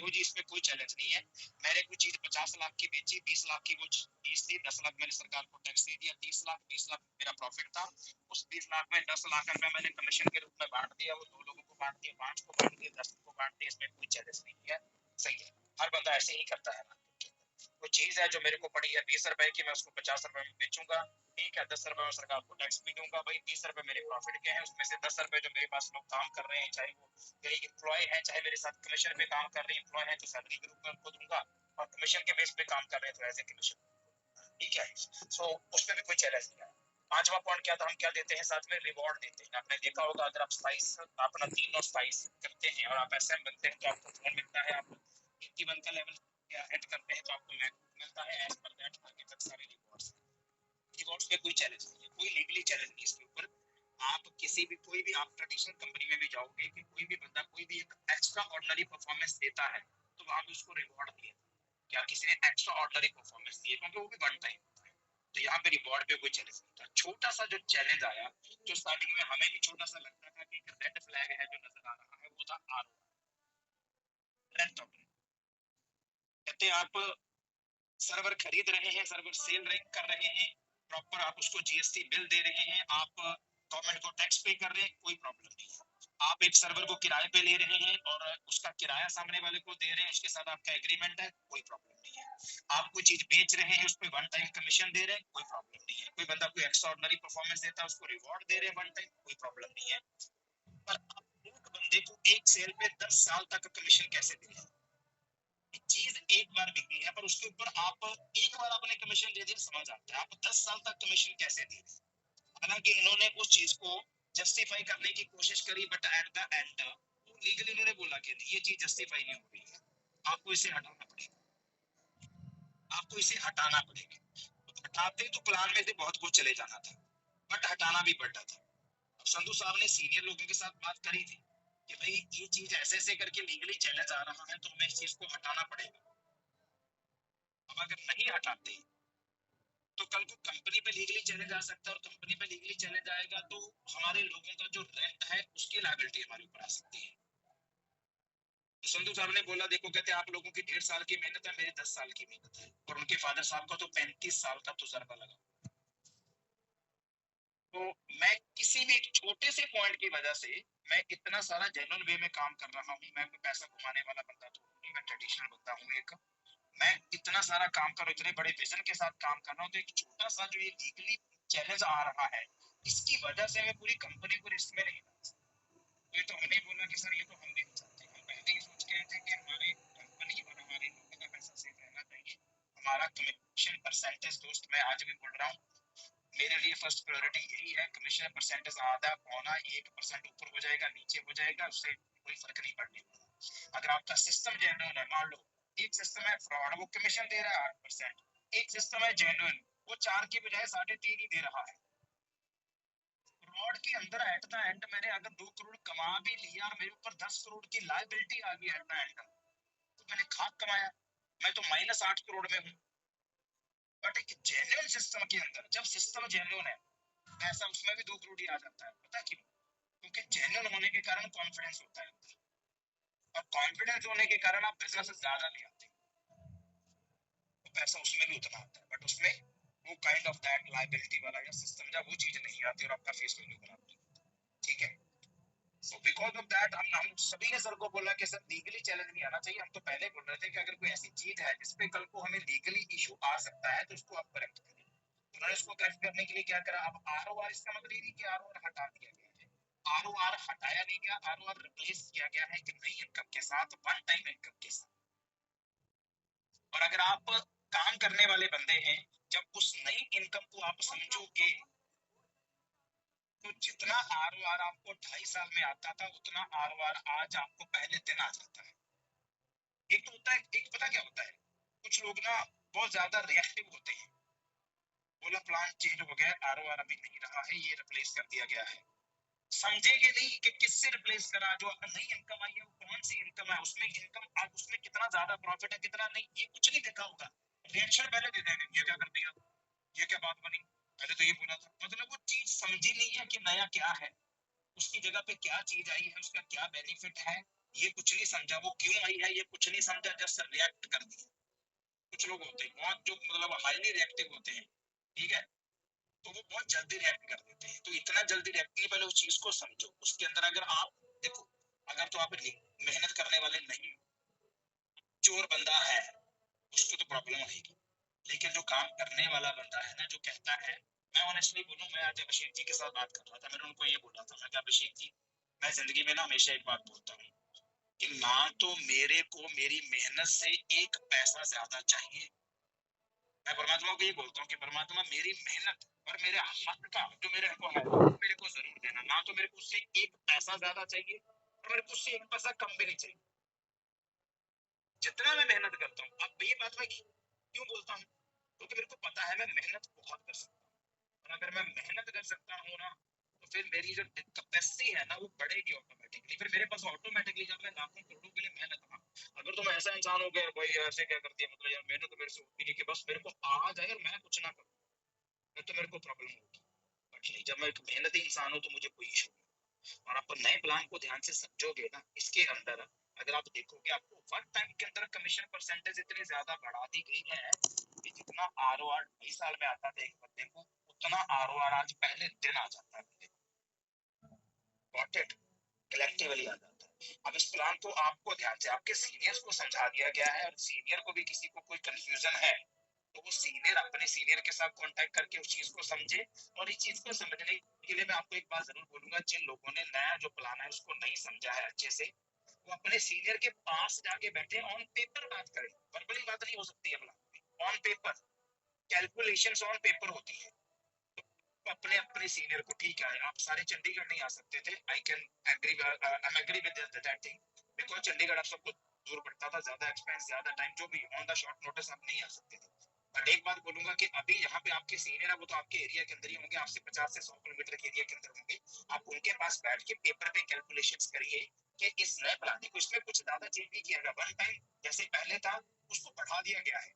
मुझे इसमें कोई चैलेंज नहीं है। मैंने कोई चीज 50 लाख की बेची, 20 लाख की वो चीज थी, 10 लाख मैंने सरकार को टैक्स दे दिया, 30 लाख 20 लाख मेरा प्रॉफिट था। उस 20 लाख में 10 लाख रुपए मैंने कमीशन के रूप में बांट दिया, वो 2 लोगों को बांट दिया, 5 को बांट दिया, 10 को बांट दिया, इसमें कोई चैलेंज नहीं है। सही है, हर बंदा ऐसे ही करता है। कोई चीज है जो मेरे को पड़ी है 20 रुपए की, मैं उसको 50 रुपए में बेचूंगा, ठीक है, 10 रुपए में सरकार को टैक्स भी दूंगा, भाई 20 रुपए मेरे प्रॉफिट के हैं, उसमें से 10 रुपए जो मेरे पास लोग काम कर रहे हैं, चाहे वो मेरे एम्प्लॉय है, चाहे मेरे साथ कमीशन पे काम कर रहे हैं एम्प्लॉय है, तो सैलरी के रूप में उनको दूंगा, और कमीशन के बेस पे काम कर रहे हैं तो एज ए कमीशन, ठीक है। सो उसमें भी कोई चैलेंज नहीं है। पांचवा पॉइंट क्या था, हम क्या देते हैं साथ में, रिवॉर्ड देते हैं। आपने देखा होगा अगर आप स्पाइस अपना तीनों स्पाइस करते हैं और आप एसएम बनते हैं तो आपको फोन मिलता है, आप 81 का लेवल हिट करते हैं तो आपको मैकबुक मिलता है, एज पर दैट आगे तक सारे रिवॉर्ड्स। रिवॉर्ड्स पे कोई चैलेंज नहीं है, कोई लीगली चैलेंज नहीं इसके ऊपर। आप किसी भी कोई भी आप ट्रेडिशनल कंपनी में भी जाओगे कि कोई भी बंदा कोई भी एक एक्स्ट्रा ऑर्डिनरी परफॉर्मेंस देता है तो वहां पे उसको रिवॉर्ड दिया, क्या किसी ने एक्स्ट्रा ऑर्डिनरी परफॉर्मेंस दी है, क्योंकि वो भी वन टाइम होता है, तो यहाँ पे रिवॉर्ड पे कोई चैलेंज नहीं था। छोटा सा जो चैलेंज आया, जो स्टार्टिंग में हमें भी छोटा सा लगता था कि एक रेड फ्लैग है जो नजर आ रहा है, वो था रेंट ऑफ। कहते हैं आप सर्वर खरीद रहे हैं, सर्वर सेल कर रहे हैं, प्रॉपर आप उसको जीएसटी बिल दे रहे हैं, आप गवर्नमेंट को टैक्स पे कर रहे हैं, कोई प्रॉब्लम नहीं है। आप एक सर्वर को किराए पे ले रहे हैं और उसका किराया सामने वाले को दे रहे हैं, उसके साथ आपका एग्रीमेंट है, कोई प्रॉब्लम नहीं है। आप कोई चीज बेच रहे हैं, उस पर वन टाइम कमीशन दे रहे हैं, कोई प्रॉब्लम नहीं है। कोई बंदा कोई एक्स्ट्रा ऑर्डिनरी परफॉर्मेंस देता है, उसको रिवॉर्ड दे रहे हैं वन टाइम, कोई प्रॉब्लम नहीं है। पर आप एक बंदे को एक सेल पे 10 साल तक कमीशन कैसे दे रहे हैं? चीज एक बार बिकी है पर उसके ऊपर आप एक बार आपने कमीशन दे दिया, समझ आता है, आप 10 साल तक कमीशन कैसे दे रहे हैं? हालांकि इन्होंने उस चीज को जस्टिफाई करने की कोशिश करी, but at the end legally इन्होंने बोला कि ये चीज जस्टिफाई नहीं हो रही है, आपको इसे हटाना पड़ेगा, आपको इसे हटाना पड़ेगा। तो हटाते तो प्लान में से बहुत कुछ चले जाना था, बट हटाना भी पड़ता था। संधू साहब ने सीनियर लोगों के साथ बात करी थी कि भाई ये चीज ऐसे ऐसे करके लीगली चैलेंज आ रहा है तो हमें इस चीज को हटाना पड़ेगा। अब अगर नहीं हटाते तो कल को कंपनी पे लीगली चैलेंज आ सकता है, और कंपनी पे लीगली चैलेंज आएगा तो हमारे लोगों का जो रेंट है उसकी लायबिलिटी हमारे ऊपर आ सकती है। तो संधू साहब ने बोला देखो, कहते आप लोगों की 1.5 साल की मेहनत है, मेरी 10 साल की मेहनत है, और उनके फादर साहब का तो 35 साल का तजुर्बा लगा। तो मैं किसी भी एक छोटे से पॉइंट की वजह से मैं इतना सारा जेन्युइन वे में काम कर रहा हूँ, मैं कोई पैसा कमाने वाला बंदा तो नहीं, मैं ट्रेडिशनल बंदा हूँ एक, मैं इतना सारा काम कर रहा हूँ, इतने बड़े विजन के साथ काम कर रहा हूँ, तो एक छोटा सा जो ये लीगली चैलेंज आ रहा है इसकी वजह से मैं पूरी कंपनी को रिस्क में नहीं डाल सकता। ये तो हमने बोला कि सर ये तो हम नहीं चाहते, हम पहले ही सोच के आए थे कि हमारी कंपनी और हमारे लोगों का पैसा सेफ रहना चाहिए, हमारा कमीशन परसेंटेज, दोस्त मैं आज भी बोल रहा हूँ, मेरे लिए फर्स्ट प्रायोरिटी यही है। कमीशन परसेंटेज आधा पौना 1% ऊपर हो जाएगा नीचे हो जाएगा, उससे कोई फर्क नहीं पड़ने वाला। अगर आपका सिस्टम जेन्युइन है, मान लो एक सिस्टम है फ्रॉड, वो कमीशन दे रहा है 8%, एक सिस्टम है जेन्युइन, वो 4 की बजाय 3.5 ही दे रहा है। फ्रॉड के अंदर एट द एंड मैंने अगर 2 करोड़ कमा भी लिया और मेरे ऊपर 10 करोड़ की लायबिलिटी आ गई एट द एंड, तो मैंने खाक कमाया, मैं तो -8 करोड़ में हूँ। बट एक जेन्युइन सिस्टम के अंदर जब सिस्टम जेन्युइन है, ऐसा उसमें भी 2 करोड़ ही आ जाता है। पता क्यों? क्योंकि जेन्युइन होने के कारण कॉन्फिडेंस होता है, और कॉन्फिडेंस होने के कारण आप बिजनेस ज्यादा ले आते हैं, तो पैसा उसमें भी उतना आता है, बट उसमें वो काइंड ऑफ दैट लायबिलिटी वाला या सिस्टम जब वो चीज नहीं आती और आपका फेस वैल्यू बनाते, ठीक है। सो बिकॉज ऑफ दैट हम सभी ने सर को बोला कि सर लीगली चैलेंज नहीं आना चाहिए। हम तो पहले बोल रहे थे कि अगर कोई ऐसी चीज है जिसपे कल को हमें लीगली इशू आ सकता है तो उसको आप करेक्ट करें। उन्होंने इसको करेक्ट करने के लिए क्या करा, अब आरओआर, इसका मतलब ये नहीं कि आरओआर हटा दिया गया है, आरओआर हटाया नहीं गया, आरओआर रिप्लेस किया गया है कि नई इनकम के साथ, वन टाइम इनकम के साथ। और अगर आप काम करने वाले बंदे हैं, जब उस नई इनकम को आप समझोगे तो जितना आरओआर आपको 2.5 साल में आता था उतना आरओआर आज आपको पहले दिन आ जाता है। एक तो होता है, एक पता क्या होता है, कुछ लोग ना बहुत ज्यादा रिएक्टिव होते हैं, बोला प्लान चेंज हो गया, आरओआर अभी नहीं रहा है, ये रिप्लेस कर दिया गया है, समझेंगे नहीं कि किससे रिप्लेस करा, जो नई इनकम आई है वो कौन सी इनकम है, उसमें इनकम आज उसमें कितना ज्यादा प्रॉफिट है कितना नहीं, ये कुछ नहीं देखा होगा, रिएक्शन पहले दे देंगे, ये क्या कर दिया, ये क्या बात बनी, पहले तो ये बोला था, मतलब वो चीज समझी नहीं है कि नया क्या है, उसकी जगह पे क्या चीज आई है, उसका क्या बेनिफिट है, ये कुछ नहीं समझा। वो क्यों आई है ये कुछ नहीं समझा, जस्ट रिएक्ट कर दिया। कुछ लोग होते हैं बहुत जो मतलब हाईली रिएक्टिव होते हैं, ठीक है, तो वो बहुत जल्दी रिएक्ट कर देते हैं। तो इतना जल्दी रिएक्ट नहीं, पहले उस चीज को समझो। उसके अंदर अगर आप देखो, अगर तो आप मेहनत करने वाले नहीं, चोर बंदा है, उसको तो प्रॉब्लम आएगी। लेकिन जो काम करने वाला बंदा है ना, जो कहता है, मैं ऑनेस्टली बोलूं, मैं आज अभिषेक जी के साथ बात कर रहा था, मैंने उनको ये बोला था, मैं अभिषेक जी, मैं जिंदगी में ना हमेशा एक बात बोलता हूँ कि ना तो मेरे को मेरी मेहनत से एक पैसा ज्यादा चाहिए। मैं परमात्मा को ये बोलता हूँ कि परमात्मा मेरी मेहनत और मेरे हक का जो मेरे को है वो मेरे को जरूर देना। ना तो मेरे को उससे एक पैसा ज्यादा चाहिए और मेरे को उससे एक पैसा कम भी नहीं चाहिए। जितना मैं मेहनत करता हूँ, अब ये बात मैं क्यों बोलता हूँ, क्योंकि मेरे को पता है मैं मेहनत बहुत कर सकता हूँ। और अगर मैं मेहनत कर सकता हूँ ना, तो फिर मेरी जो कैपेसिटी है ना वो बढ़ेगी ऑटोमेटिकली। फिर मेरे पास ऑटोमेटिकली जब मैं लाखों करोड़ों के लिए मेहनत, हाँ, अगर तो मैं ऐसा इंसान हो गया भाई ऐसे क्या कर दिया, मतलब यार मेहनत तो मेरे से होती नहीं कि बस मेरे को आ जाए और मैं कुछ ना करूँ, तो मेरे को प्रॉब्लम होगी। बट नहीं, जब मैं एक मेहनती इंसान हूँ तो मुझे कोई इशू नहीं। और आप नए प्लान को ध्यान से समझोगे ना, इसके अंदर अगर आप देखोगे, आपको वन टाइम के अंदर कमीशन परसेंटेज इतनी ज्यादा बढ़ा दी गई है कि जितना आरओआर 20 साल में आता था एक बंदे को, उतना आरओआर आज पहले दिन आ जाता है बंदे को। Got it? कलेक्टिवली आ जाता है। अब इस प्लान को आपको ध्यान से आपके सीनियर्स को समझा दिया गया है, और सीनियर को भी किसी को कोई कंफ्यूजन है तो वो सीनियर अपने सीनियर के साथ कांटेक्ट करके उस चीज को समझे। और इस चीज को समझने के लिए मैं आपको एक बात जरूर बोलूंगा, जिन लोगों ने नया जो प्लान है उसको नहीं समझा है अच्छे से, वो अपने सीनियर के पास जाके बैठे ऑन पेपर बात करें। वर्बली बात नहीं हो सकती है plan on paper, calculations on paper होती है। अपने अपने सीनियर को, ठीक है आप सारे चंडीगढ़ नहीं आ सकते थे, I can agree, I am agree with that thing, because Chandigarh आप सबको दूर पड़ता था, ज्यादा एक्सपेंस, ज्यादा टाइम, जो भी ऑन द शॉर्ट नोटिस आप नहीं आ सकते थे। बट एक बात बोलूंगा कि अभी यहाँ पे आपके सीनियर है, वो तो आपके एरिया के अंदर ही होंगे, आपसे 50 से 100 किलोमीटर के एरिया के अंदर होंगे। आप उनके पास बैठ के पेपर पे कैलकुलेशंस करिए कि इस नए प्लान को इसमें कुछ ज्यादा चेंज नहीं किया गया। वन टाइम जैसे पहले था उसको बढ़ा दिया गया है।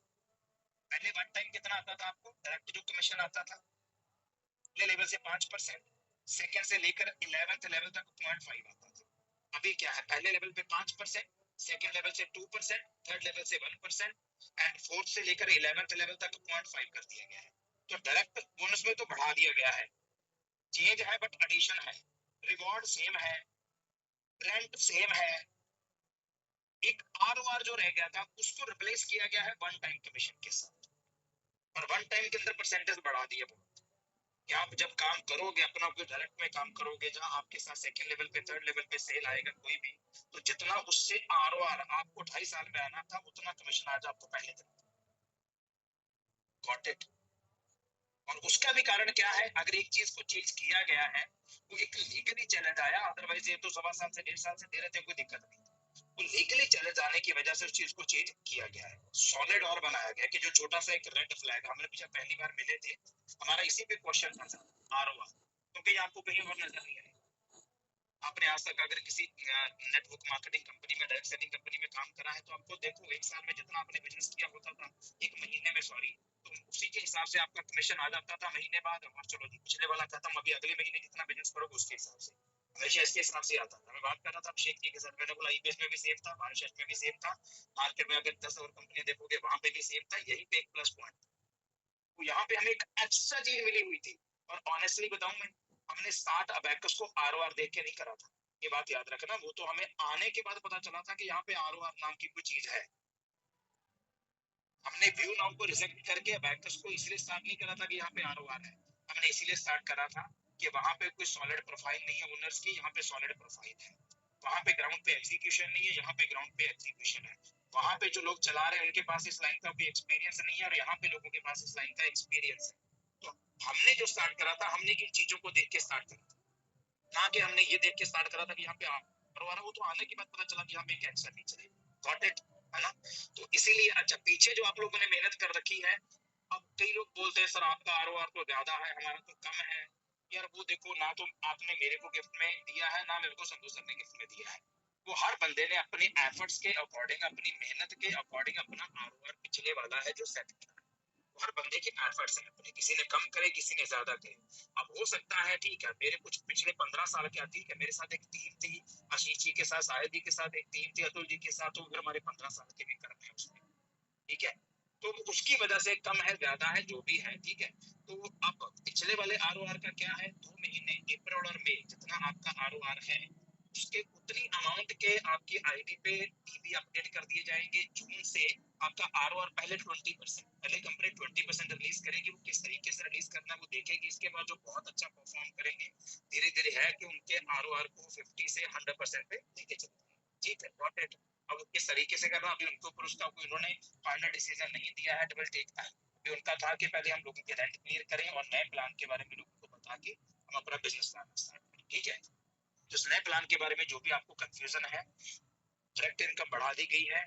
पहले वन टाइम कितना आता था आपको, डायरेक्ट जो कमीशन आता था पहले लेवल से 5%, सेकंड से लेकर 11th लेवल तक 0.5 आता था। अभी क्या है, पहले लेवल पे 5%, सेकंड लेवल से 2%, थर्ड लेवल से 1% एंड फोर्थ से लेकर 11th लेवल तक 0.5 कर दिया गया है। तो डायरेक्ट बोनस में तो बढ़ा दिया गया है, चेंज है बट एडिशन है। रिवॉर्ड सेम है, रेंट सेम है, एक आरओआर जो रह गया था उसको रिप्लेस किया गया है वन टाइम कमीशन के साथ। और वन टाइम के अंदर परसेंटेज बढ़ा दिए कि आप जब काम करोगे अपना कोई डायरेक्ट में काम करोगे, जहां आपके साथ सेकंड लेवल पे थर्ड लेवल पे सेल आएगा कोई भी, तो जितना उससे आरओआर आपको 2.5 साल में आना था उतना कमीशन आज आपको पहले दिन। Got it? और उसका भी कारण क्या है, अगर एक चीज को चेंज किया गया है वो एक लीगली चैलेंज आया, अदरवाइज ये तो 1.25 साल से 1.5 साल से दे रहे थे, कोई दिक्कत नहीं। तो लीगली चैलेंज आने की वजह से उस चीज को चेंज किया गया है, सॉलिड और बनाया गया कि जो छोटा सा एक रेड फ्लैग हमने पीछे पहली बार मिले थे, हमारा इसी पे क्वेश्चन था सर आरओआर, क्योंकि आपको कहीं और नजर नहीं आएगा। आपने आज तक अगर किसी नेटवर्क मार्केटिंग कंपनी में, डायरेक्ट सेलिंग कंपनी में काम करा है तो आपको देखो एक साल में जितना आपने बिजनेस किया होता था, एक महीने में सॉरी, तो उसी के हिसाब से आपका कमीशन आ जाता था महीने बाद। और चलो जी पिछले वाला खत्म, अभी अगले महीने जितना बिजनेस करोगे उसके हिसाब से, हमेशा इसके हिसाब से आता था। मैं बात कर रहा था अभिषेक जी के साथ, मैंने बोला ईबीएस में भी सेम था, भारत में भी सेम था, मार्केट में अगर 10 और कंपनी देखोगे वहां पे भी सेम था, यही पे एक प्लस पॉइंट। तो यहाँ पे हमें एक एक्स्ट्रा चीज मिली हुई थी। और ऑनेस्टली बताऊं मैं, हमने 60 अबैकस को आरओआर देख के नहीं करा था, ये बात याद रखना। वो तो हमें आने के बाद पता चला था कि यहाँ पे आरओआर नाम की कोई चीज है। हमने व्यू नाउ को रिजेक्ट करके अबैकस को इसलिए स्टार्ट नहीं करा था कि यहाँ पे आरओआर है, हमने इसीलिए स्टार्ट करा था कि वहां पे कोई सॉलिड प्रोफाइल नहीं है ओनर्स की, यहाँ पे सॉलिड प्रोफाइल है। वहां पे ग्राउंड पे एग्जीक्यूशन नहीं है, यहाँ पे ग्राउंड पे एग्जीक्यूशन है। वहां पे जो लोग चला रहे हैं उनके पास इस लाइन का कोई एक्सपीरियंस नहीं है, और यहाँ पे लोगों के पास इस लाइन का एक्सपीरियंस है। तो हमने जो स्टार्ट करा था, हमने इन चीजों को देख के स्टार्ट करा था, ना कि हमने ये देख के स्टार्ट करा था कि यहाँ पे आरओआर है। वो तो आने के बाद पता चला कि यहाँ पे एक एक्शन फीचर है। Got it? है ना? तो इसीलिए अच्छा पीछे जो आप लोगों ने मेहनत कर रखी है, अब कई लोग बोलते हैं सर आपका आरओआर तो ज्यादा है हमारा तो कम है। यार वो देखो, ना तो आपने मेरे को गिफ्ट में दिया है, ना मेरे को संतोष सर ने गिफ्ट में दिया है। वो हर बंदे ने अपनी एफर्ट्स के अकॉर्डिंग, अपनी मेहनत के अकॉर्डिंग अपना आरओआर पिछले वाला है जो सेट किया। हर बंदे के एफर्ट्स हैं अपने, किसी ने कम करे किसी ने ज्यादा करे। अब हो सकता है ठीक है मेरे कुछ पिछले 15 साल क्या ठीक है, मेरे साथ एक टीम थी, आशीष जी के साथ, शायद जी के साथ एक टीम थी, अतुल जी के साथ, तो फिर हमारे 15 साल के भी कर्म है उसमें, ठीक है। तो उसकी वजह से कम है ज्यादा है जो भी है, ठीक है। तो अब पिछले वाले आर का क्या है, 2 महीने अप्रैल और मई जितना आपका आर है उसके उतनी अमाउंट के आपकी आईडी पे टीवी अपडेट कर दिए जाएंगे। जून से आपका आर पहले 20%, पहले कंपनी 20% रिलीज करेगी, वो किस तरीके से रिलीज करना वो देखेगी। इसके बाद जो बहुत अच्छा परफॉर्म करेंगे धीरे धीरे है कि उनके आर को 50 से 100% पे लेके चलते हैं, ठीक है। Got it. अब वो किस तरीके से करना अभी उनके ऊपर, उसका कोई उन्होंने फाइनल डिसीजन नहीं दिया है, डबल टेक टाइम। अभी उनका था कि पहले हम लोगों के रेंट क्लियर करें और नए प्लान के बारे में लोगों को बता के हम अपना बिजनेस प्लान स्टार्ट करें, ठीक है। तो इस नए प्लान के बारे में जो भी आपको कंफ्यूजन है, डायरेक्ट इनकम बढ़ा दी गई है,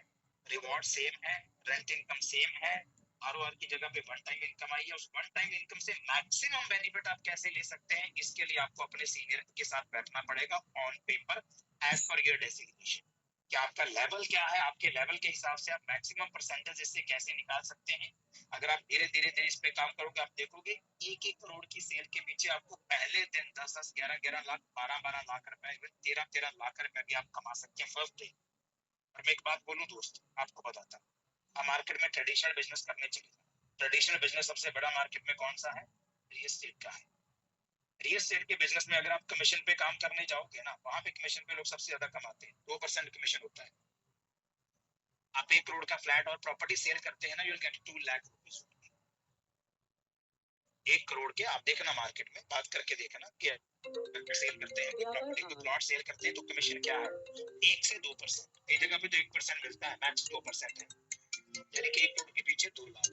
रिवॉर्ड सेम है, रेंट इनकम सेम है, आर की जगह पे वन टाइम इनकम आई है। उस वन टाइम इनकम से मैक्सिमम बेनिफिट आप कैसे ले सकते हैं, इसके लिए आपको अपने सीनियर के साथ बैठना पड़ेगा on paper as per your designation, कि आपका लेवल क्या है, आपके लेवल के हिसाब से आप मैक्सिमम परसेंटेज इससे कैसे निकाल सकते हैं। अगर आप धीरे धीरे धीरे इस पे काम करोगे, आप देखोगे 1-1 करोड़ की सेल के पीछे आपको पहले दिन 10-10, 11-11 लाख, 12-12 लाख रुपए, 13-13 लाख रुपए भी आप कमा सकते हैं फर्स्ट डे। और मैं एक बात बोलूं दोस्त, आपको बताता हूँ, हम मार्केट में ट्रेडिशनल बिजनेस करने चले जाए, ट्रेडिशनल बिजनेस सबसे बड़ा मार्केट में कौन सा है, रियल एस्टेट का है। रियल एस्टेट के बिजनेस में अगर आप कमीशन पे काम करने जाओगे ना, वहां पे कमीशन पे लोग सबसे ज्यादा कमाते हैं, 2% कमीशन होता है। आप 1 करोड़ का फ्लैट और प्रॉपर्टी सेल करते हैं ना, you will get 2 lakh rupees. 1 crore के आप देखना मार्केट में बात करके देखना कि सेल करते हैं प्रॉपर्टी को, प्लॉट सेल करते हैं तो कमीशन क्या है, 1 से 2%। कई जगह पे तो 1% मिलता है, मैक्स 2% है, यानी कि 1 करोड़ के पीछे 2 लाख।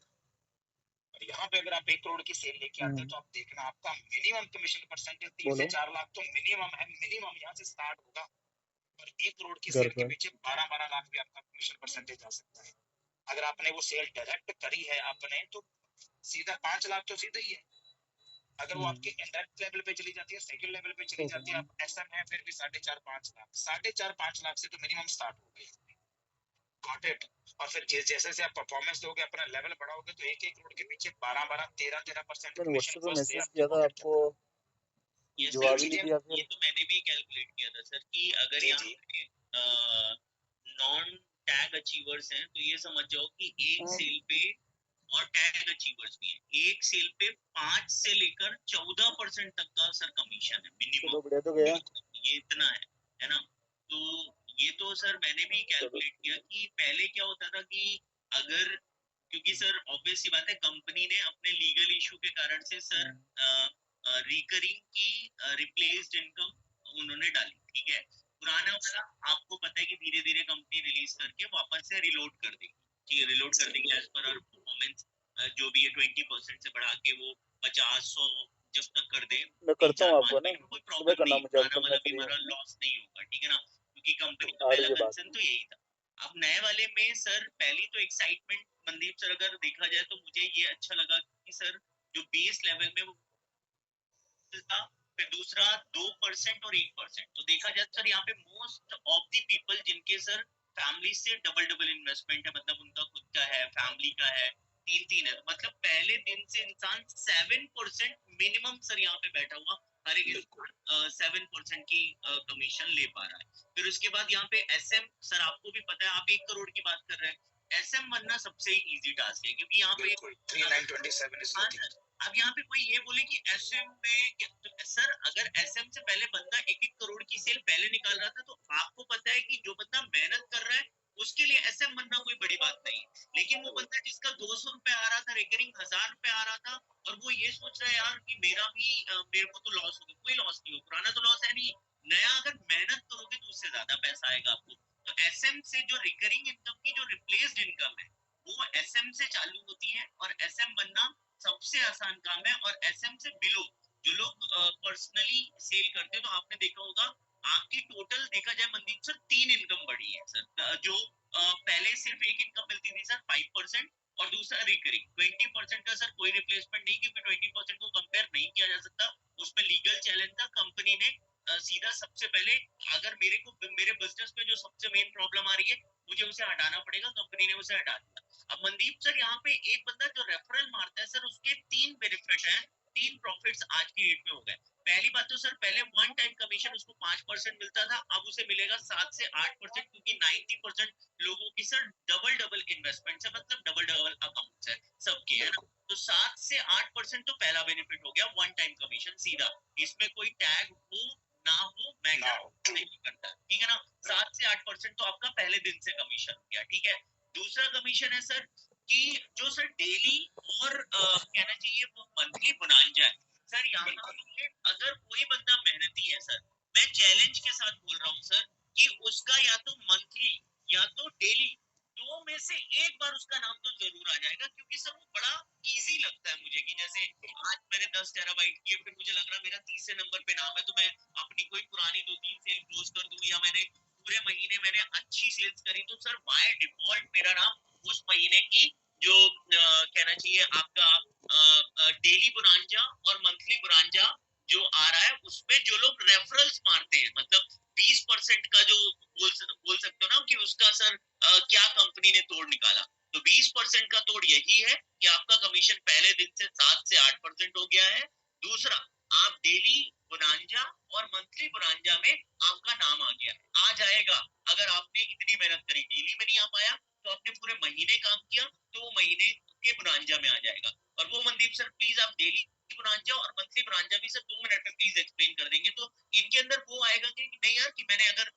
और यहाँ पे अगर आप 1 करोड़ की सेल लेके आते हैं तो आप देखना आपका मिनिमम कमीशन परसेंटेज 3 से 4 लाख तो मिनिमम है, मिनिमम यहाँ से स्टार्ट होगा। और 1 करोड़ की सेल के पीछे 12-12 लाख भी आपका कमीशन परसेंटेज आ सकता है। अगर आपने वो सेल डायरेक्ट करी है आपने तो सीधा 5 लाख तो सीधा ही है। अगर वो आपके इंडायरेक्ट लेवल पे चली जाती है, सेकंड लेवल पे चली जाती है, आप एसएम है फिर भी 4.5-5 लाख, 4.5-5 लाख से तो मिनिमम स्टार्ट हो गई। Got it. और फिर जैसे जैसे आप परफॉर्मेंस दोगे, अपना लेवल बढ़ाओगे तो 1-1 करोड़ के पीछे 12-12, 13-13% कमीशन फर्स्ट डे आपके पॉकेट के अंदर। ये जवाब सर ही नहीं दिया ये तो मैंने भी कैलकुलेट किया था सर कि अगर यहाँ पे नॉन टैग अचीवर्स हैं तो ये समझ जाओ कि एक सेल पे, और टैग अचीवर्स भी हैं, एक सेल पे 5 से लेकर 14% तक का सर कमीशन है मिनिमम। बढ़िया तो गया, ये इतना है ना। तो ये तो सर मैंने भी कैलकुलेट किया कि पहले क्या होता था कि अगर, क्योंकि सर ऑब्वियस सी बात है कंपनी ने अपने लीगल इशू के कारण से सर रिकरिंग की रिप्लेस्ड इनकम उन्होंने डाली, ठीक है। पुराना वाला आपको पता है कि धीरे धीरे कंपनी रिलीज करके वापस से रिलोड कर देगी, ठीक है, रिलोड कर देगी एज पर आवर परफॉर्मेंस, जो भी है 20% से बढ़ा के वो 50-100 जब तक कर दे, मैं करता हूँ आपको ना, कोई प्रॉब्लम नहीं, पुराना वाला भी हमारा लॉस नहीं होगा, ठीक है ना, क्योंकि कंपनी का पहला कंसर्न तो यही था। अब नए वाले में सर पहली तो एक्साइटमेंट, मनदीप सर अगर देखा जाए तो मुझे ये अच्छा लगा कि सर जो बेस लेवल में वो था, फिर दूसरा 2% और 1%, तो देखा जाए सर यहाँ पे मोस्ट ऑफ द पीपल जिनके सर फैमिली से डबल डबल इन्वेस्टमेंट है, मतलब उनका खुद का है, फैमिली का है, 3-3 है, मतलब पहले दिन से इंसान 7% मिनिमम सर यहाँ पे बैठा हुआ हर एक इंसान 7% की कमीशन ले पा रहा है। फिर उसके बाद यहाँ पे एसएम, सर आपको भी पता है, आप 1 करोड़ की बात कर रहे हैं, एसएम बनना सबसे इजी टास्क है, क्योंकि यहाँ पे 3927 अब यहाँ पे कोई ये बोले कि एसएम में, तो सर अगर एसएम से पहले बंदा 1-1 करोड़ की सेल पहले निकाल रहा था, तो आपको पता है कि जो बंदा मेहनत कर रहा है उसके लिए एसएम बनना कोई बड़ी बात नहीं है। लेकिन वो बंदा जिसका 200 रुपए आ रहा था रिकरिंग, 1000 रुपए आ रहा था, और वो ये सोच रहा है यार कि मेरा भी मेरे को तो लॉस होगा, कोई लॉस नहीं हो, पुराना तो लॉस है नहीं, नया अगर मेहनत करोगे तो उससे ज्यादा पैसा आएगा आपको। तो एसएम से जो रिकरिंग इनकम की जो रिप्लेस्ड इनकम है वो एसएम से चालू होती है, और एसएम बनना सबसे आसान काम है। और एसएम से बिलो जो लोग पर्सनली सेल करते हैं, तो आपने देखा होगा आपकी टोटल देखा जाए मनदीप सर 3 इनकम बढ़ी है सर, जो पहले सिर्फ एक इनकम मिलती थी सर 5%, और दूसरा रिकरिंग 20% का सर कोई रिप्लेसमेंट नहीं, क्योंकि 20% को कंपेयर नहीं किया जा सकता, उसमें लीगल चैलेंज था, कंपनी ने सीधा सबसे पहले अगर मेरे बिजनेस में जो सबसे मेन प्रॉब्लम आ रही है मुझे उसे हटाना पड़ेगा, कंपनी ने उसे हटा दिया। अब मनदीप सर यहाँ पे एक बंदा जो रेफरल मारता है सर उसके 3 बेनिफिट हैं, 3 प्रॉफिट्स आज की डेट में हो गए। पहली बात तो सर पहले वन टाइम कमीशन उसको 5% मिलता था, अब उसे मिलेगा 7 से 8%, क्योंकि 90% लोगों की सर डबल डबल इन्वेस्टमेंट है, मतलब डबल डबल अकाउंट है सबके, है ना। तो 7 से 8% तो पहला बेनिफिट हो गया, वन टाइम कमीशन सीधा, इसमें कोई टैग हो ना हो मैटर नहीं करता, ठीक है ना। 7 से 8% तो आपका पहले दिन से कमीशन हो गया, ठीक है। दूसरा कमीशन है सर कि जो सर डेली और कहना चाहिए वो मंथली बोनांजा है सर। यहाँ पे अगर कोई बंदा मेहनती है सर, मैं चैलेंज के साथ बोल रहा हूँ सर कि उसका या तो मंथली या तो डेली, दो में से एक बार उसका नाम तो जरूर आ जाएगा, क्योंकि सर वो बड़ा इजी लगता है मुझे कि जैसे आज मैंने 10 टेराबाइट किए, फिर मुझे लग रहा मेरा तीसरे नंबर पे नाम है, तो मैं अपनी कोई पुरानी 2-3 सेल क्लोज कर दूं, या मैंने पूरे महीने मैंने अच्छी सेल्स करी, तो सर बाय डिफॉल्ट मेरा नाम उस महीने की जो कहना चाहिए आपका डेली बुरांजा और मंथली बुरांजा जो आ रहा है, उसमें जो लोग रेफरल्स मारते हैं, मतलब 20% का जो बोल सकते हो ना कि उसका सर क्या कंपनी ने तोड़ निकाला, तो 20% का तोड़ यही है कि आपका कमीशन पहले दिन से 7 से 8% हो गया है। दूसरा, आप डेली बुरांजा और मंथली बुरांजा में आपका नाम आ गया है, आ जाएगा। अगर आपने इतनी मेहनत करी, डेली में नहीं आ पाया तो आपने पूरे महीने काम किया तो वो महीने के बुरांजा में आ जाएगा। और वो मनदीप सर प्लीज आप डेली बुरांजा और मंथली बुरांजा भी सर 2 मिनट में प्लीज एक्सप्लेन कर देंगे, तो इनके अंदर वो आएगा कि नहीं यार, कि मैंने अगर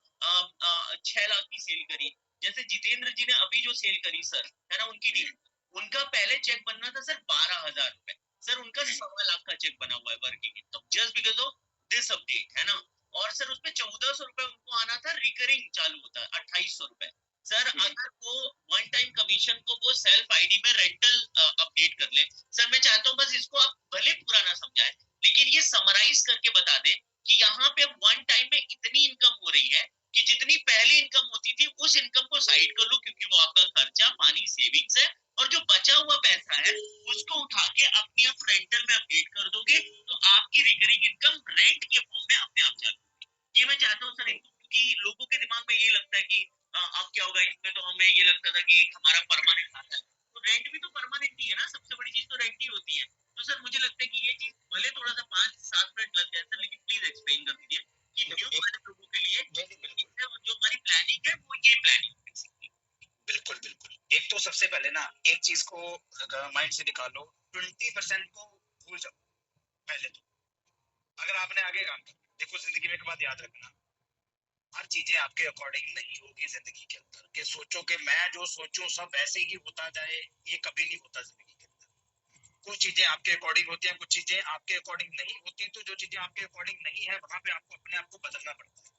6 लाख की सेल करी, जैसे जितेंद्र जी ने अभी जो सेल करी सर, है ना, उनकी डील, उनका पहले चेक बनना था सर 12,000 रुपए, सर उनका 1.25 लाख का चेक बना हुआ है working income, just because of this update, है ना। और सर उसमें 1,400 रुपए उनको आना था, रिकरिंग चालू होता है 2,800 रुपए सर। अगर वो वन टाइम कमीशन को वो सेल्फ आईडी में रेंटल अपडेट कर ले सर, मैं चाहता हूँ बस इसको आप भले पूरा ना समझाएं, लेकिन ये समराइज करके बता दे कि यहाँ पे वन टाइम में इतनी इनकम हो रही है कि जितनी पहले इनकम होती थी उस इनकम को साइड कर लो, क्योंकि वो आपका खर्चा पानी सेविंग्स है, और जो बचा हुआ पैसा है उसको उठा के अपनी आप रेंटल में अपडेट कर दोगे, तो आपकी रिकरिंग इनकम रेंट के फॉर्म में अपने आप चालू होगी। ये मैं चाहता हूँ सर इनको, क्योंकि लोगों के दिमाग में ये लगता है कि अब क्या होगा इसमें, तो हमें ये लगता था कि हमारा परमानेंट खाता है, तो रेंट भी तो परमानेंट ही है ना, सबसे बड़ी चीज तो रेंट ही होती है। तो सर मुझे लगता है कि ये चीज भले थोड़ा सा 5-7 मिनट लग जाए सर, लेकिन प्लीज एक्सप्लेन कर दीजिए कि न्यू वाले लोगों के लिए जो हमारी प्लानिंग है वो ये प्लानिंग है। बिल्कुल बिल्कुल। एक तो सबसे पहले ना एक चीज को माइंड से निकालो, 20% को भूल जाओ पहले तो। अगर आपने आगे काम करना, देखो जिंदगी में एक बात याद रखना, हर चीजें आपके अकॉर्डिंग नहीं होगी जिंदगी के अंदर, कि सोचो कि मैं जो सोचूं सब वैसे ही होता जाए, ये कभी नहीं होता जिंदगी के अंदर। कुछ चीजें आपके अकॉर्डिंग होती हैं, कुछ चीजें आपके अकॉर्डिंग नहीं होती, तो जो चीजें आपके अकॉर्डिंग नहीं है वहां पे आपको अपने आप को बदलना पड़ता है,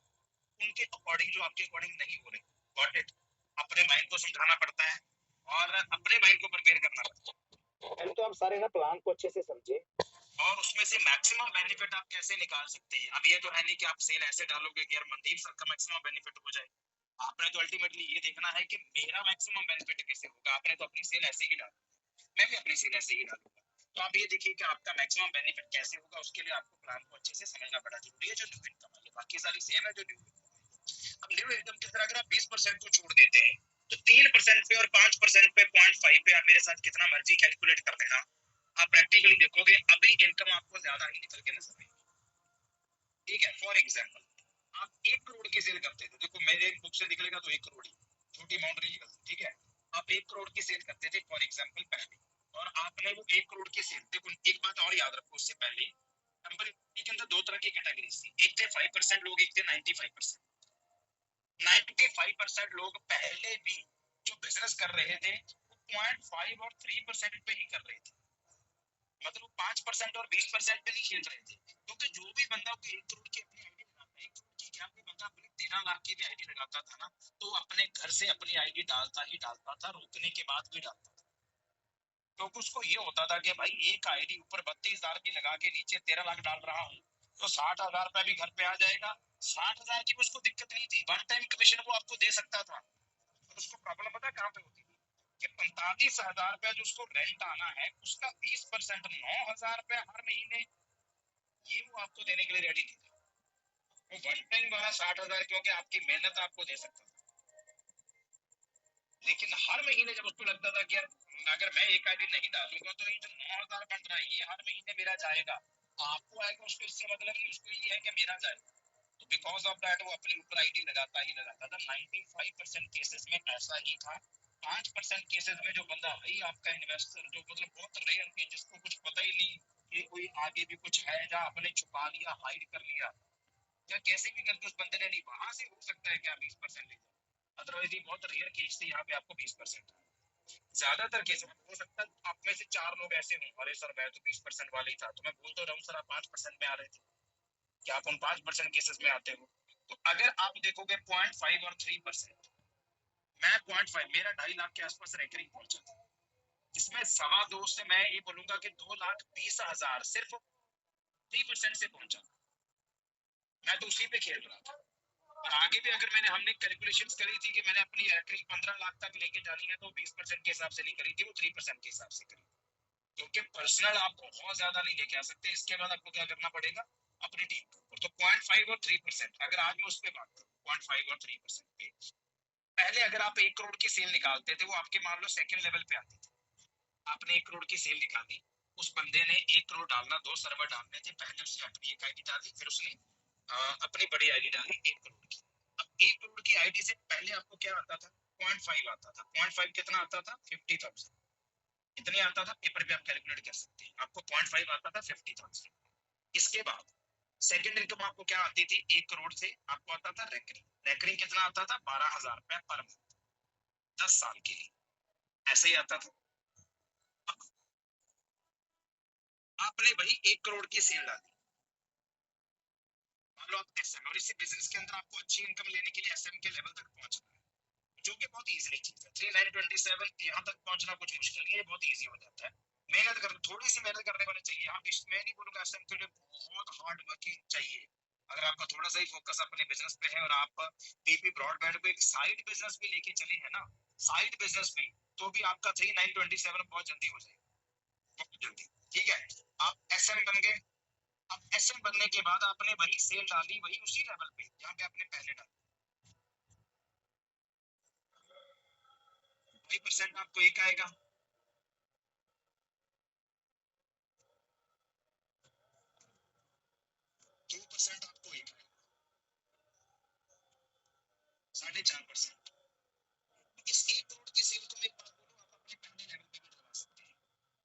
उनके अकॉर्डिंग जो आपके अकॉर्डिंग नहीं हो रही, गॉट इट। अपने माइंड को समझाना पड़ता है और अपने माइंड को प्रिपेयर करना पड़ता है। पहले तो आप सारे ना प्लान को अच्छे से समझे और उसमें से मैक्सिमम बेनिफिट आप कैसे निकाल सकते हैं। अब ये तो है नहीं कि आप सेल ऐसे डालोगे कि यार मनदीप सर का मैक्सिमम बेनिफिट हो जाए, आपने तो अल्टीमेटली ये देखना है कि मेरा मैक्सिमम बेनिफिट कैसे होगा। आपने तो अपनी सेल ऐसे ही डाली, मैं भी अपनी सेल ऐसे ही डालूंगा, तो आप ये देखिए कि आपका मैक्सिमम बेनिफिट कैसे होगा। उसके लिए आपको प्लान को अच्छे से समझना बड़ा जरूरी है। जो न्यू इनकम है बाकी सारी सेम है जो न्यू इनकम। अब न्यू इनकम की तरह अगर आप 20% को छोड़ देते हैं तो 3% पे और 5% पे 0.5 पे आप मेरे साथ कितना मर्जी कैलकुलेट कर देना, आप प्रैक्टिकली देखोगे अभी इनकम आपको ज्यादा ही निकल के नजर आएगी। ठीक है, फॉर एग्जाम्पल आप 1 करोड़ की सेल करते थे, देखो मेरे बुक से निकलेगा तो 1 करोड़ ही, छोटी अमाउंट नहीं निकलती, ठीक है। आप 1 करोड़ की सेल करते थे फॉर एग्जाम्पल पहले, और आपने वो 1 करोड़ की सेल, देखो एक बात और याद रखो उससे पहले, नंबर के अंदर 2 तरह की कैटेगरी थी, एक थे 5% लोग, एक थे 95%। 95% लोग पहले भी जो बिजनेस कर रहे थे वो 0.5 और 3% पे ही कर रहे थे, मतलब 5% और 20% पे नहीं खेल रहे थे। क्योंकि जो भी बंदा 1 करोड़ की अपनी आईडी लगाता है, 1 करोड़ की क्या कोई बंदा अपनी 13 लाख की भी आईडी लगाता था ना, तो अपने घर से अपनी आईडी डालता ही डालता था, रोकने के बाद भी डालता था। क्योंकि उसको ये होता था कि भाई एक आईडी ऊपर 32,000 की लगा के नीचे 13 लाख डाल रहा हूँ, तो 60,000 रुपया भी घर पे आ जाएगा। 60,000 की उसको दिक्कत नहीं थी, वन टाइम कमीशन वो आपको दे सकता था। और उसको प्रॉब्लम पता कहाँ पे होती थी कि 45,000 रुपया जो उसको रेंट आना है उसका 20% 9,000 रुपया हर महीने, ये वो आपको देने के लिए रेडी नहीं था। वो वन टाइम वाला 60,000 क्योंकि आपकी मेहनत आपको दे सकता था, लेकिन हर महीने जब उसको लगता था कि यार अगर मैं एक आईडी नहीं डालूंगा तो ये जो 9,000 बन रहा है ये हर महीने मेरा जाएगा, आपको आएगा उसको इससे मतलब नहीं, उसको ये है कि मेरा जाएगा। तो बिकॉज ऑफ दैट वो अपने ऊपर आईडी लगाता ही लगाता था। 95% केसेस में ऐसा ही था। 5% केसेस में जो बंदा भाई आपका इन्वेस्टर जो मतलब बहुत रेयर के जिसको कुछ पता ही नहीं कि कोई आगे भी कुछ है, या आपने छुपा लिया, हाइड कर लिया, या कैसे भी करके उस बंदे ने नहीं, वहां से हो सकता है कि आप 20% ले जाए। अदरवाइज ये बहुत रेयर केस से यहाँ पे आपको 20%। ज्यादातर केस में हो सकता है आप में से 4 लोग ऐसे हों, अरे सर मैं तो 20% वाले ही था, तो मैं बोल तो रहा हूँ सर आप 5% में आ रहे थे, क्या आप उन 5% केसेस में आते हो? तो अगर आप देखोगे 0.5 और 3%, मैं 0.5, मेरा 2.5 लाख के आसपास रेकरिंग पहुंचा था, जिसमें 2.25 से मैं ये बोलूंगा कि 2,20,000 सिर्फ 3% से पहुंचा। मैं तो उसी पे खेल रहा था। और आगे भी अगर हमने कैलकुलेशंस करी थी कि मैंने अपनी रेकरिंग 15 लाख तक लेके जानी है, तो 20% के हिसाब से नहीं करी थी, वो 3% के हिसाब से करी, क्योंकि पर्सनल आप बहुत ज्यादा नहीं लेके आ सकते। इसके बाद आपको क्या करना पड़ेगा, अपनी टीम के ऊपर। तो 0.5 और 3%, अगर आज मैं उस पर बात करूँ 0.5 और 3% पे, पहले अगर आप 1 करोड़ की सेल निकालते थे, वो आपके मान लो सेकंड लेवल पे आती थी। आपने 1 करोड़ की सेल निकाली, उस बंदे ने 1 करोड़ डालना, 2 सर्वर डालने थे, पहले उसने अपनी एक आईडी डाली, फिर उसने अपनी बड़ी आईडी डाली 1 करोड़ की। अब 1 करोड़ की आईडी से पहले आपको क्या आता था, 0.5 आता था। 0.5 कितना आता था, 50,000 इतने आता था। पेपर पे आप कैलकुलेट कर सकते हैं, आपको 0.5 आता था 50,000। इसके बाद सेकंड इनकम आपको क्या आती थी, 1 करोड़ से आपको आता था रेकरिंग। रेकरिंग कितना आता था, 12,000 रुपए पर मंथ, 10 साल के लिए, ऐसे ही आता था। आपने भाई 1 करोड़ की सेल डाली, मान लो आप एसएम, और इसी बिजनेस के अंदर आपको अच्छी इनकम लेने के लिए एसएम के लेवल तक पहुंचना है, जो कि बहुत इजीली चीज है। 3927 यहाँ तक पहुंचना कुछ मुश्किल नहीं है, बहुत इजी हो जाता है। मेहनत कर, थोड़ी सी मेहनत करने वाले चाहिए। आप मैं नहीं बोलूंगा एसएम के लिए बहुत हार्ड वर्किंग चाहिए। अगर आपका थोड़ा सा ही फोकस अपने बिजनेस पे है और आप डीपी ब्रॉडबैंड को एक साइड बिजनेस भी लेके चले हैं ना, साइड बिजनेस भी, तो भी आपका 3927 बहुत जल्दी हो जाएगा, बहुत जल्दी। ठीक है, आप एसएम बन गए। अब एसएम बनने के बाद आपने वही सेल डाली, वही उसी लेवल पे जहाँ पे आपने पहले डाली, वही परसेंट आपको एक आएगा। 2% आपको एक आएगा, 4.5%। इस 1 करोड़ की सेल को मैं एक बात बोलूं, आप अपने पहले लेवल पे भी डलवा सकते हैं।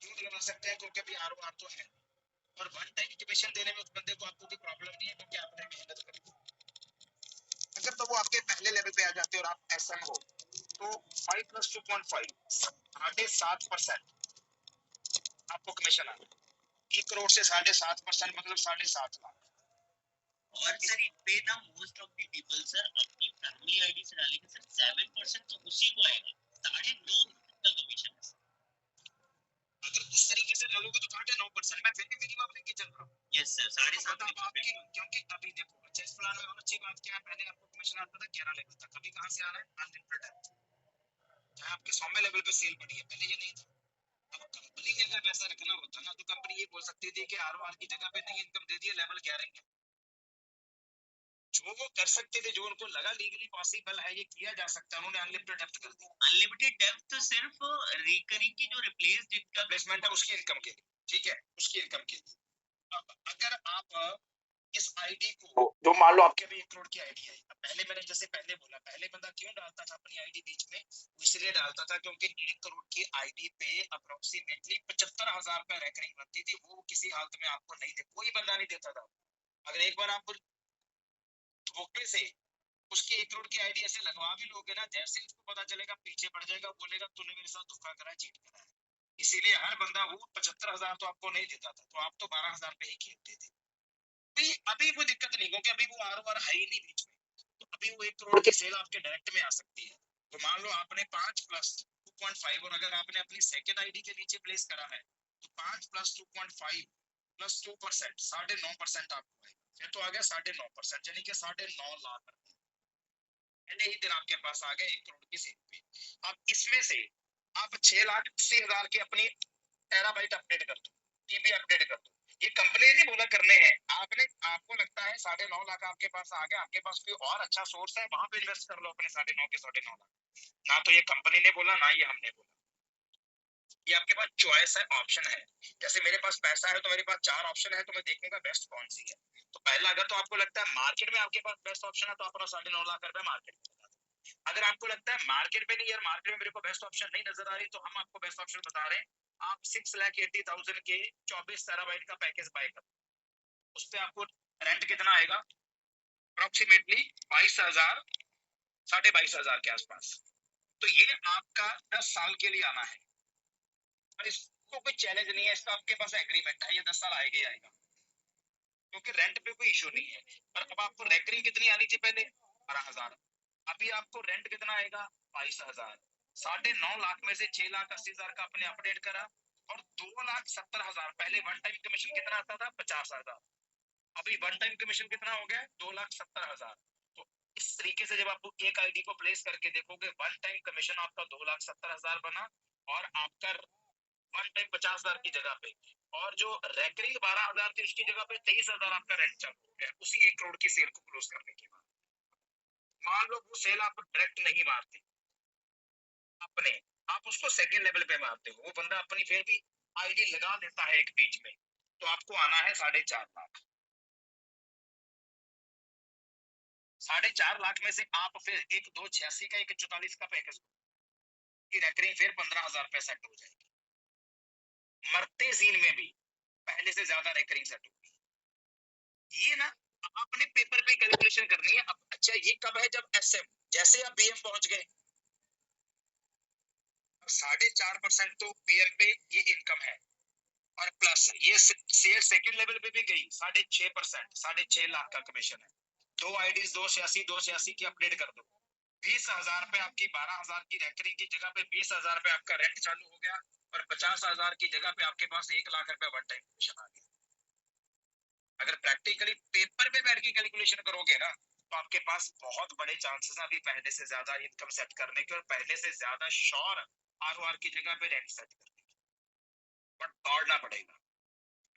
क्यों डलवा सकते हैं, क्योंकि अभी आरओआर तो है, और वन टाइम कमीशन देने में उस बंदे को आपको कोई प्रॉब्लम नहीं है, क्योंकि आपने मेहनत करी। अगर तो वो आपके पहले लेवल पे आ जाते और आप एसएम हो, तो 5 + 2.5 7.5% आपको कमीशन आएगा। 1 करोड़ से 7.5% मतलब 7.5 लाख। और सर इन पे ना most of the people sir अपनी फैमिली आईडी से डालेंगे सर, 7% तो उसी को आएगा, 9.5% का कमीशन है। अगर उस तरीके से डालोगे तो 9.5%, मैं फिर भी मिनिमम लेके चल रहा हूँ। Yes sir, 7.5%। क्योंकि अभी देखो अच्छा, इस प्लान में और अच्छी बात क्या है, पहले आपको कमीशन आता था 11 लेवल तक, अभी कहाँ से आ रहा है, अनलिमिटेड है। चाहे आपके 100वें लेवल पे सेल पड़ी है, पहले ये नहीं था। अब कंपनी ने अगर पैसा रखना होता ना, तो कंपनी ये बोल सकती थी कि आरओआर की जगह पे नहीं इनकम दे दी है, लेवल 11 है। जो वो कर सकते थे, जो उनको लगा लीगली पॉसिबल है, ये किया जा सकता है, उन्होंने अनलिमिटेड डेप्थ कर दी। अनलिमिटेड डेप्थ सिर्फ रिकरिंग की जो रिप्लेस जिनका प्लेसमेंट है उसकी इनकम के लिए, ठीक है, उसकी इनकम के लिए। अब अगर आप इस आईडी को, जो मान लो आपके भी 1 करोड़ की आईडी है, पहले मैंने जैसे पहले बोला, पहले बंदा क्यों डालता था अपनी आईडी बीच में, इसलिए डालता था क्योंकि 1 करोड़ की आईडी पे अप्रोक्सीमेटली 75,000 रुपए रेकरिंग बनती थी, वो किसी हालत में आपको नहीं दे, कोई बंदा नहीं देता था। अगर एक बार आप धोखे से उसकी 1 करोड़ की आईडी ऐसे लगवा भी लोगे ना, जैसे उसको पता चलेगा पीछे पड़ जाएगा, बोलेगा तूने मेरे साथ धोखा करा, चीट करा है। इसीलिए हर बंदा वो 75,000 तो आपको नहीं देता था, तो आप तो 12,000 पे ही खेलते थे। अभी कोई दिक्कत नहीं, क्योंकि अभी वो आरओआर है ही नहीं बीच में, तो अभी वो 1 करोड़ की सेल आपके डायरेक्ट में आ सकती है। तो मान लो आपने 5 + 2.5, और अगर आपने अपनी सेकंड आईडी के नीचे प्लेस करा है, तो 5 + 2.5 + 2%, 9.5% आपको है, फिर तो आ गया 9.5%, यानी कि 9.5 लाख पहले ही दिन आपके पास आ गए 1 करोड़ की सेल पे। अब इसमें से आप 6,80,000 की अपनी टेराबाइट अपडेट कर दो, टीबी अपडेट कर दो, ये कंपनी ने नहीं बोला करने हैं, आपने, आपको लगता है 9.5 लाख आपके पास आ गया, आपके पास कोई और अच्छा सोर्स है, वहां पे इन्वेस्ट कर लो अपने 9.5 के 9.5 लाख। ना तो ये कंपनी ने बोला, ना ये हमने बोला, ये आपके पास चॉइस है, ऑप्शन है। जैसे मेरे पास पैसा है तो मेरे पास 4 ऑप्शन है, तो मैं देखूंगा बेस्ट कौन सी है। तो पहला, अगर तो आपको लगता है मार्केट में आपके पास बेस्ट ऑप्शन है, तो अपना 9.5 लाख रुपए मार्केट में लगा दो। अगर आपको लगता है मार्केट में नहीं यार, मार्केट में मेरे को बेस्ट ऑप्शन नहीं नजर आ रही, तो हम आपको बेस्ट ऑप्शन बता रहे हैं, आप 6,80,000 के 24 टेराबाइट का पैकेज बाय कर। उस पे आपको रेंट कितना आएगा, अप्रोक्सीमेटली 22,000, 22,500 के आसपास। तो ये आपका 10 साल के लिए आना है, और इसको कोई चैलेंज नहीं है, इसका आपके पास एग्रीमेंट है, ये 10 साल आएगा ही आएगा, क्योंकि रेंट पे कोई इशू नहीं है। और अब आपको रेकरिंग कितनी आनी थी पहले, 12,000, अभी आपको रेंट कितना आएगा, 22,000। 9.5 लाख में से 6,80,000 का आपने अपडेट करा, और 2,70,000, पहले वन टाइम कमीशन कितना आता था, 50,000, अभी वन टाइम कमीशन कितना हो गया, 2,70,000। तो इस तरीके से जब आप एक आईडी को प्लेस करके देखोगे, वन टाइम कमीशन आपका 2,70,000 बना, और आपका वन टाइम 50,000 की जगह पे, और जो रेकरिंग 12,000 थी उसकी जगह पे 23,000 आपका रेंट चालू हो गया उसी 1 करोड़ की सेल को क्लोज करने के बाद। मान लो वो सेल आप डायरेक्ट नहीं मारते अपने, आप उसको सेकंड लेवल पे मारते हो, वो बंदा अपनी फिर भी आईडी लगा देता है एक बीच में, तो आपको आना है 4.5 लाख। 4.5 लाख में से आप फिर एक 286 का, एक 44 का पैकेज की रेकरिंग फिर 15,000 पे सेट हो जाएगी, मरते सीन में भी पहले से ज्यादा रेकरिंग सेट होगी। ये ना आपने पेपर पे कैलकुलेशन करनी है। अब अच्छा ये कब है, जब एसएम, जैसे आप बीएम पहुंच गए, 4.5% तो बीएम पे ये इनकम है, और प्लस ये शेयर सेकंड लेवल पे भी गई 6.5%, 6.5 लाख का कमीशन है। 2 आईडीज 286 की अपडेट कर दो, 20,000 पे आपकी 12,000 की रेकरिंग की जगह पे 20,000 पे आपका रेंट चालू हो गया, और 50,000 की जगह पे आपके पास 1 लाख रुपए वन टाइम कमीशन आ गया। अगर प्रैक्टिकली पेपर पे बैठ के कैलकुलेशन करोगे ना, तो आपके पास बहुत बड़े चांसेस हैं अभी पहले से ज्यादा इनकम सेट करने के, और पहले से ज्यादा श्योर आरओआर की जगह पे रेंट सेट करने की। बट दौड़ना पड़ेगा,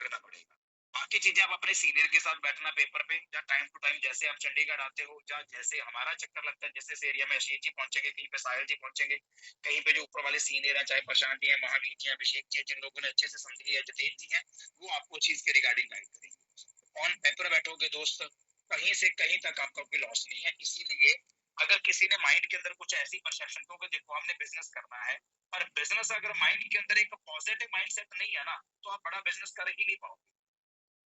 करना पड़ेगा। बाकी चीजें आप अपने सीनियर के साथ बैठना पेपर पे, या टाइम टू टाइम, जैसे आप चंडीगढ़ आते हो, या जैसे हमारा चक्कर लगता है, जैसे इस एरिया में अशीष जी पहुंचेंगे, कहीं पे साहिल जी पहुंचेंगे, कहीं पे जो ऊपर वाले सीनियर है, चाहे प्रशांत जी है, महावीर जी है, अभिषेक जी है, जिन लोगों ने अच्छे से समझ लिया, जितेंद्र जी है, वो आपको चीज के रिगार्डिंग गाइड करेंगे। ऑन पेपर बैठोगे दोस्त, कहीं से कहीं तक आपका कोई लॉस नहीं है। इसीलिए अगर किसी ने माइंड के अंदर कुछ ऐसी परसेप्शन, क्योंकि देखो हमने बिजनेस करना है, पर बिजनेस अगर माइंड के अंदर एक पॉजिटिव माइंडसेट नहीं है ना, तो आप बड़ा बिजनेस कर ही नहीं पाओगे।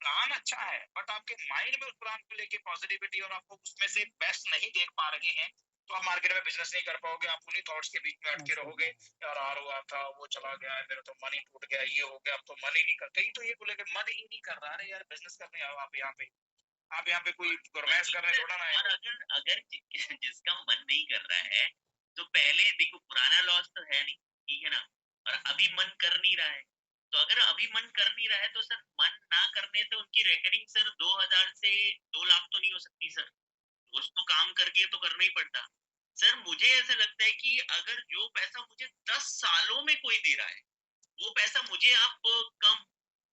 प्लान अच्छा है, बट आपके माइंड में उस प्लान को लेके पॉजिटिविटी, और आपको उसमें से बेस्ट नहीं देख पा रहे हैं, तो आप मार्केट में बिजनेस नहीं कर पाओगे। आप उन्हीं थॉट्स के बीच में अटके रहोगे, यार आ हुआ था, वो चला गया है, मेरा तो मन ही टूट गया, ये हो गया, अब तो मन ही नहीं कर, कहीं तो ये को लेकर मन ही नहीं कर रहा है यार, बिजनेस करने आओ आप यहाँ पे, आप यहाँ पे कोई गरमैश करने थोड़ा ना है। और अगर अगर जिसका मन नहीं कर रहा है, तो पहले देखो पुराना लॉस तो है नहीं, ठीक है ना, और अभी मन कर नहीं रहा है, तो अगर अभी मन कर नहीं रहा है, तो सर मन ना करने से उनकी रेकरिंग सर 2,000 से 2 लाख तो नहीं हो सकती सर, उसको काम करके तो करना ही पड़ता। सर मुझे ऐसा लगता है कि अगर जो पैसा मुझे 10 सालों में कोई दे रहा है, वो पैसा मुझे आप कम,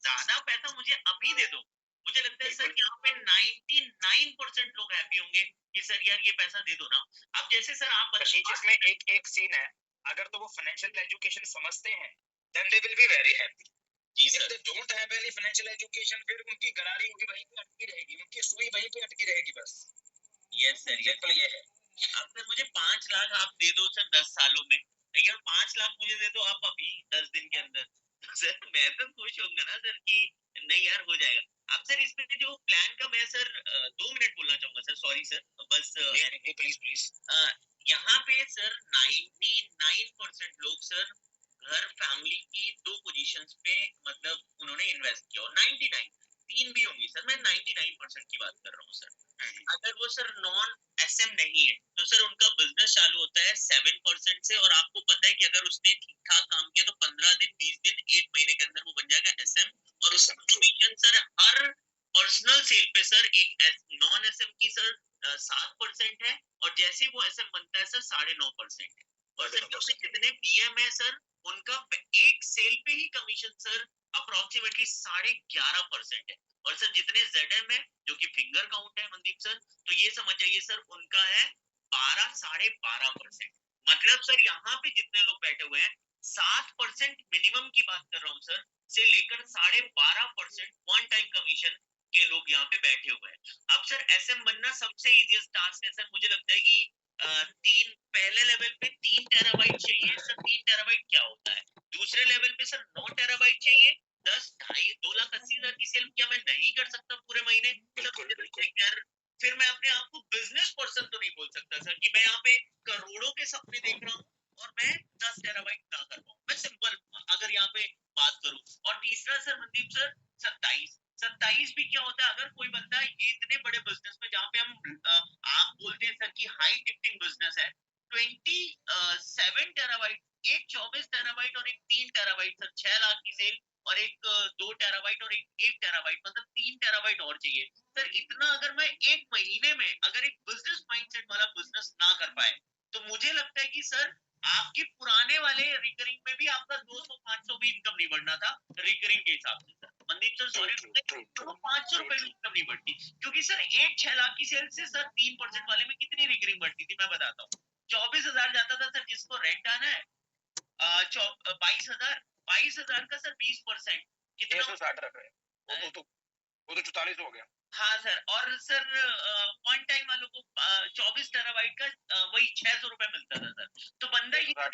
ज्यादा पैसा मुझे अभी दे दो, मुझे लगता है सर यहाँ पे 99% लोग हैप्पी होंगे कि सर यार ये पैसा दे दो ना। अब जैसे सर आप इसमें एक सीन है, अगर तो वो फाइनेंशियल एजुकेशन समझते हैं, then they will be very happy. जी sir, they don't have any financial education, फिर उनकी गरारी होगी वहीं पे अटकी रहेगी, उनकी सुई वहीं पे अटकी रहेगी बस। यस सर, सिंपल ये है। अब सर मुझे 5 लाख आप दे दो सर 10 सालों में, अगर 5 लाख मुझे दे दो आप अभी 10 दिन के अंदर, तो सर मैं तो खुश होऊंगा ना सर कि नहीं यार हो जाएगा। अब सर इसमें जो प्लान का मैं सर 2 मिनट बोलना चाहूंगा सर, सॉरी सर, बस प्लीज प्लीज। यहाँ पे सर 99% लोग सर घर फैमिली की 2 पोजीशंस पे मतलब उन्होंने इन्वेस्ट किया, और 99 3 भी होंगी सर, मैं 99% की बात कर रहा हूँ सर। अगर वो सर नॉन एसएम नहीं है, तो सर उनका बिजनेस चालू होता है 7% से, और आपको पता है कि अगर उसने ठीक ठाक काम किया तो 15 दिन 20 दिन 1 महीने के अंदर वो बन जाएगा एसएम, और उसका कमीशन सर हर पर्सनल सेल पे सर एक नॉन एसएम की सर 7% है, और जैसे वो एसएम बनता है सर 9.5% है, और सर जितने बीएम है सर उनका एक सेल पे ही कमीशन सर अप्रोक्सीमेटली 11.5% है। और सर जितने ZM है जो कि फिंगर काउंट है मनदीप सर, तो ये समझ जाइए सर उनका है 12-12.5%। मतलब सर यहाँ पे जितने लोग बैठे हुए हैं 7% मिनिमम की बात कर रहा हूँ सर, से लेकर 12.5% वन टाइम कमीशन के लोग यहाँ पे बैठे हुए हैं। अब सर SM बनना सबसे इजीएस्ट टास्क है सर। मुझे लगता है कि तीन पहले लेवल पे 3 टेराबाइट चाहिए सर। 3 टेराबाइट क्या होता है? दूसरे लेवल पे सर 9 टेराबाइट चाहिए। 2,80,000 की सेल क्या मैं नहीं कर सकता पूरे महीने? बिल्कुल बिल्कुल। यार फिर मैं अपने आप को बिजनेस पर्सन तो नहीं बोल सकता सर कि मैं यहाँ पे करोड़ों के सपने देख रहा हूँ और मैं 10 टेराबाइट ना कर पाऊँ। मैं सिंपल अगर यहाँ पे बात करूँ। और तीसरा सर मनदीप सर 27 भी क्या होता है? अगर कोई बंदा ये इतने बड़े बिजनेस में जहाँ पे हम आप बोलते हैं सर कि हाई टिकटिंग बिजनेस है, 27 टेराबाइट, एक 24 टेराबाइट और एक 3 टेराबाइट सर, 6 लाख की सेल, और एक 2 टेराबाइट और एक टेराबाइट, मतलब 3 टेराबाइट और चाहिए सर। इतना अगर मैं एक महीने में अगर एक बिजनेस माइंडसेट वाला बिजनेस ना कर पाए, तो मुझे लगता है कि सर आपके पुराने वाले रिकरिंग में भी आपका 200-500 भी इनकम नहीं बढ़ना था रिकरिंग के हिसाब से सर। मनदीप सर सॉरी, तो 500 रुपए भी इनकम नहीं बढ़ती, क्योंकि सर एक 6 लाख की सेल से सर 3% वाले में कितनी रिकरिंग बढ़ती थी मैं बताता हूँ। 24,000 जाता था सर जिसको रेंट आना है, 22,000 का सर 20% कितना? 660 रुपए। वो तो 44 हो गया। हाँ सर। और सर वन टाइम वालों को 24 टेराबाइट का वही 600 रुपए मिलता था सर। तो बंदा ये पहले